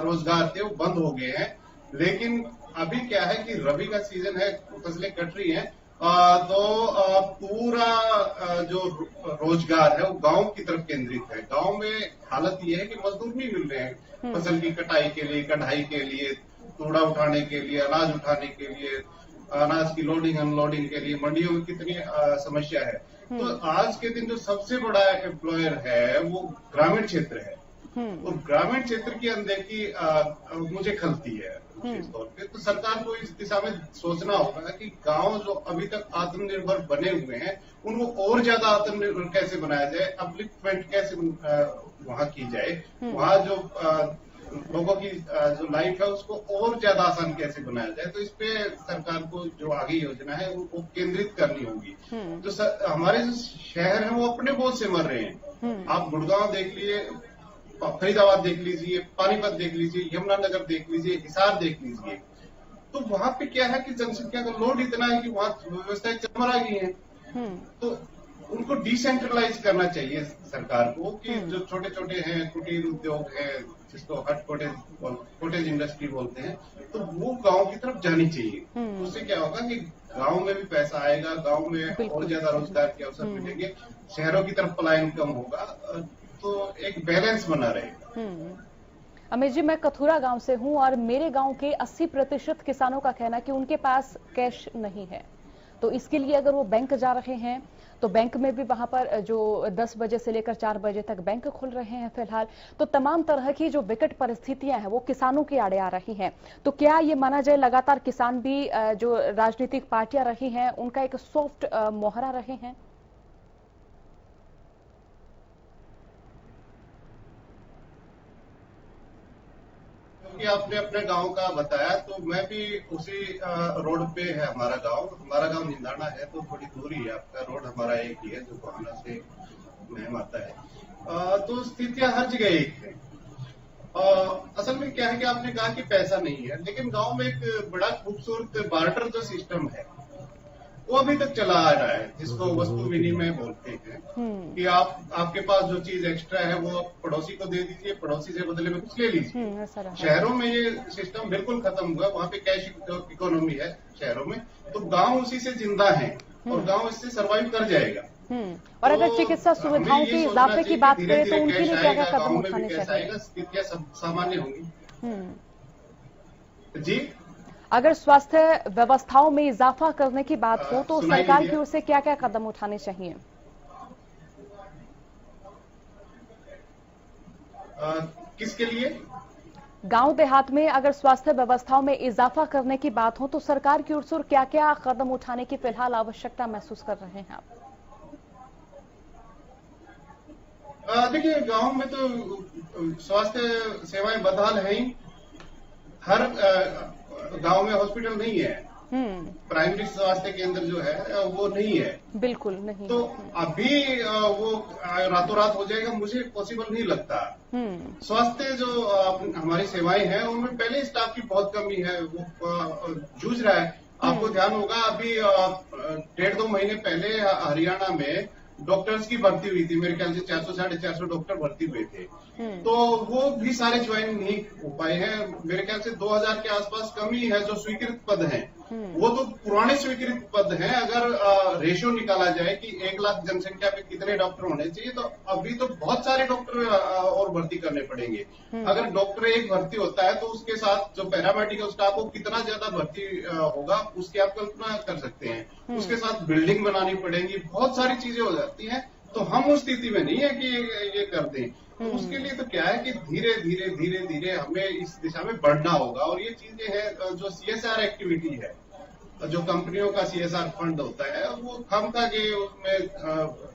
रोजगार थे वो बंद हो गए हैं। लेकिन अभी क्या है कि रबी का सीजन है, फसलें कट रही हैं, तो पूरा जो रोजगार है वो गांव की तरफ केंद्रित है। गांव में हालत ये है कि मजदूर नहीं मिल रहे हैं फसल की कटाई के लिए, कढ़ाई के लिए, तूड़ा उठाने के लिए, अनाज उठाने के लिए, अनाज की लोडिंग अनलोडिंग के लिए मंडियों में कितनी समस्या है। तो आज के दिन जो सबसे बड़ा एम्प्लॉयर है वो ग्रामीण क्षेत्र है। और ग्रामीण क्षेत्र की अनदेखी मुझे खलती है विशेष तौर पे। तो सरकार को इस दिशा में सोचना होगा कि गांव जो अभी तक आत्मनिर्भर बने हुए हैं उनको और ज्यादा आत्मनिर्भर कैसे बनाया जाए, अपलिफ्टमेंट कैसे वहां की जाए, वहां जो लोगों की जो लाइफ है उसको और ज्यादा आसान कैसे बनाया जाए। तो इस पे सरकार को जो आगे योजना है वो केंद्रित करनी होगी। जो हमारे जो शहर है वो अपने बोझ से मर रहे हैं। आप गुड़गांव देख लिए, फरीदाबाद देख लीजिए, पानीपत देख लीजिए, यमुनानगर देख लीजिए, हिसार देख लीजिए। तो वहां पे क्या है कि जनसंख्या का लोड इतना है कि वहां व्यवस्थाएं चरमरा गई हैं। तो उनको डिसेंट्रलाइज करना चाहिए सरकार को कि जो छोटे छोटे हैं, कुटीर उद्योग है, जिसको हट कॉटेज इंडस्ट्री बोलते हैं, तो वो गांव की तरफ जानी चाहिए। उससे क्या होगा कि गांव में भी पैसा आएगा, गांव में और ज्यादा रोजगार के अवसर मिलेंगे, शहरों की तरफ पलायन कम होगा, तो एक बैलेंस बना रहेगा। अमित जी, मैं कथुरा गांव से हूं और मेरे गांव के 80% किसानों का कहना है कि उनके पास कैश नहीं है। तो इसके लिए अगर वो बैंक जा रहे हैं तो बैंक में भी वहां पर जो 10 बजे से लेकर 4 बजे तक बैंक खुल रहे हैं फिलहाल। तो तमाम तरह की जो विकट परिस्थितियां हैं वो किसानों के आड़े आ रही हैं। तो क्या ये माना जाए लगातार किसान भी जो राजनीतिक पार्टियां रही हैं उनका एक सॉफ्ट मोहरा रहे हैं? कि आपने अपने गांव का बताया तो मैं भी उसी रोड पे है हमारा गांव निंदाना है, तो थोड़ी दूरी है आपका। रोड हमारा एक ही है जो कोहाना से महम आता है। तो स्थितियां हर जगह एक है। असल में क्या है कि आपने कहा कि पैसा नहीं है, लेकिन गांव में एक बड़ा खूबसूरत बार्टर जो सिस्टम है वो अभी तक चला आ रहा है, जिसको वस्तु विनिमय बोलते हैं। कि आपके पास जो चीज एक्स्ट्रा है वो पड़ोसी को दे दीजिए, पड़ोसी से बदले में कुछ ले लीजिए। शहरों में ये सिस्टम बिल्कुल खत्म हुआ, वहां पे कैश इकोनॉमी है शहरों में। तो गांव उसी से जिंदा है और गांव इससे सर्वाइव कर जाएगा। और अगर चिकित्सा सुविधाओं के इजाफे की बात करें तो उनके लिए क्या क्या कदम उठाने चाहिए? स्थितियां सब सामान्य होंगी। जी, अगर स्वास्थ्य व्यवस्थाओं में इजाफा करने की बात हो तो सरकार की ओर से क्या क्या कदम उठाने चाहिए? किसके लिए? गांव देहात में अगर स्वास्थ्य व्यवस्थाओं में इजाफा करने की बात हो तो सरकार की ओर से क्या क्या कदम उठाने की फिलहाल आवश्यकता महसूस कर रहे हैं आप? देखिए, गांव में तो स्वास्थ्य सेवाएं बदहाल है ही। हर गांव में हॉस्पिटल नहीं है, प्राइमरी स्वास्थ्य केंद्र जो है वो नहीं है, बिल्कुल नहीं। तो अभी वो रातों रात हो जाएगा मुझे पॉसिबल नहीं लगता। स्वास्थ्य जो हमारी सेवाएं हैं उनमें पहले स्टाफ की बहुत कमी है, वो जूझ रहा है। आपको ध्यान होगा अभी 1.5-2 महीने पहले हरियाणा में डॉक्टर्स की भर्ती हुई थी, मेरे ख्याल से 400-450 डॉक्टर भर्ती हुए थे। तो वो भी सारे ज्वाइन नहीं हो पाए हैं। मेरे ख्याल से 2000 के आसपास कमी है जो स्वीकृत पद हैं। वो तो पुराने स्वीकृत पद हैं। अगर रेशियो निकाला जाए कि 1 लाख जनसंख्या पे कितने डॉक्टर होने चाहिए, तो अभी तो बहुत सारे डॉक्टर और भर्ती करने पड़ेंगे। अगर डॉक्टर एक भर्ती होता है तो उसके साथ जो पैरामेडिकल स्टाफ हो कितना ज्यादा भर्ती होगा, उसकी आप कल्पना कर सकते हैं। उसके साथ बिल्डिंग बनानी पड़ेगी, बहुत सारी चीजें हो जाती हैं। तो हम उस स्थिति में नहीं है कि ये कर दें। तो उसके लिए तो क्या है कि धीरे धीरे हमें इस दिशा में बढ़ना होगा। और ये चीजें हैं जो CSR एक्टिविटी है, जो कंपनियों का CSR फंड होता है, वो खामखा के उसमें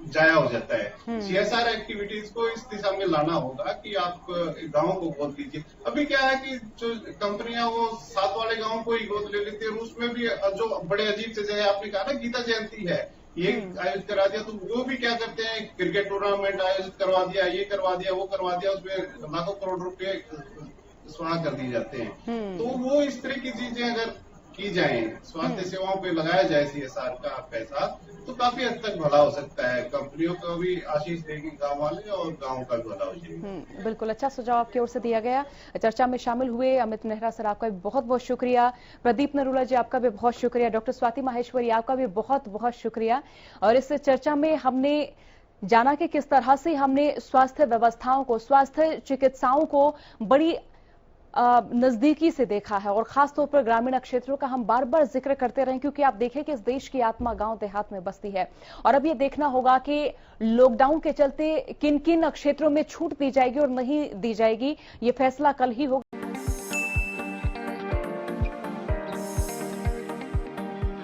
जाया हो जाता है। CSR एक्टिविटीज को इस दिशा में लाना होगा कि आप गांव को गोद लीजिए। अभी क्या है कि जो कंपनियां वो साथ वाले गांव को ही गोद ले लेती है। उसमें भी जो बड़े अजीब से जगह आपने कहा ना, गीता जयंती है, ये आयोजित करा दिया, तो वो भी क्या करते हैं, क्रिकेट टूर्नामेंट आयोजित करवा दिया, ये करवा दिया, वो करवा दिया, उसमें लाखों करोड़ रुपए स्वाहा कर दिए जाते हैं। तो वो इस तरह की चीजें अगर की जाए, स्वास्थ्य सेवाओं पे लगाया जाए CSR का पैसा, तो काफी हद तक भला हो सकता है। कंपनियों को भी आशीष देगी गांव वाले, और गांव का भी भला हो जाएगा। बिल्कुल, अच्छा सुझाव आपकी ओर से दिया गया। चर्चा में शामिल हुए अमित नेहरा सर, आपका भी बहुत बहुत शुक्रिया। प्रदीप नरूला जी, आपका भी बहुत शुक्रिया। डॉक्टर स्वाति माहेश्वरी, आपका भी बहुत बहुत शुक्रिया। और इस चर्चा में हमने जाना कि किस तरह से हमने स्वास्थ्य व्यवस्थाओं को, स्वास्थ्य चिकित्साओं को बड़ी नजदीकी से देखा है, और खासतौर पर ग्रामीण क्षेत्रों का हम बार बार जिक्र करते रहे, क्योंकि आप देखें कि इस देश की आत्मा गांव देहात में बसती है। और अब ये देखना होगा कि लॉकडाउन के चलते किन किन क्षेत्रों में छूट दी जाएगी और नहीं दी जाएगी, ये फैसला कल ही होगा।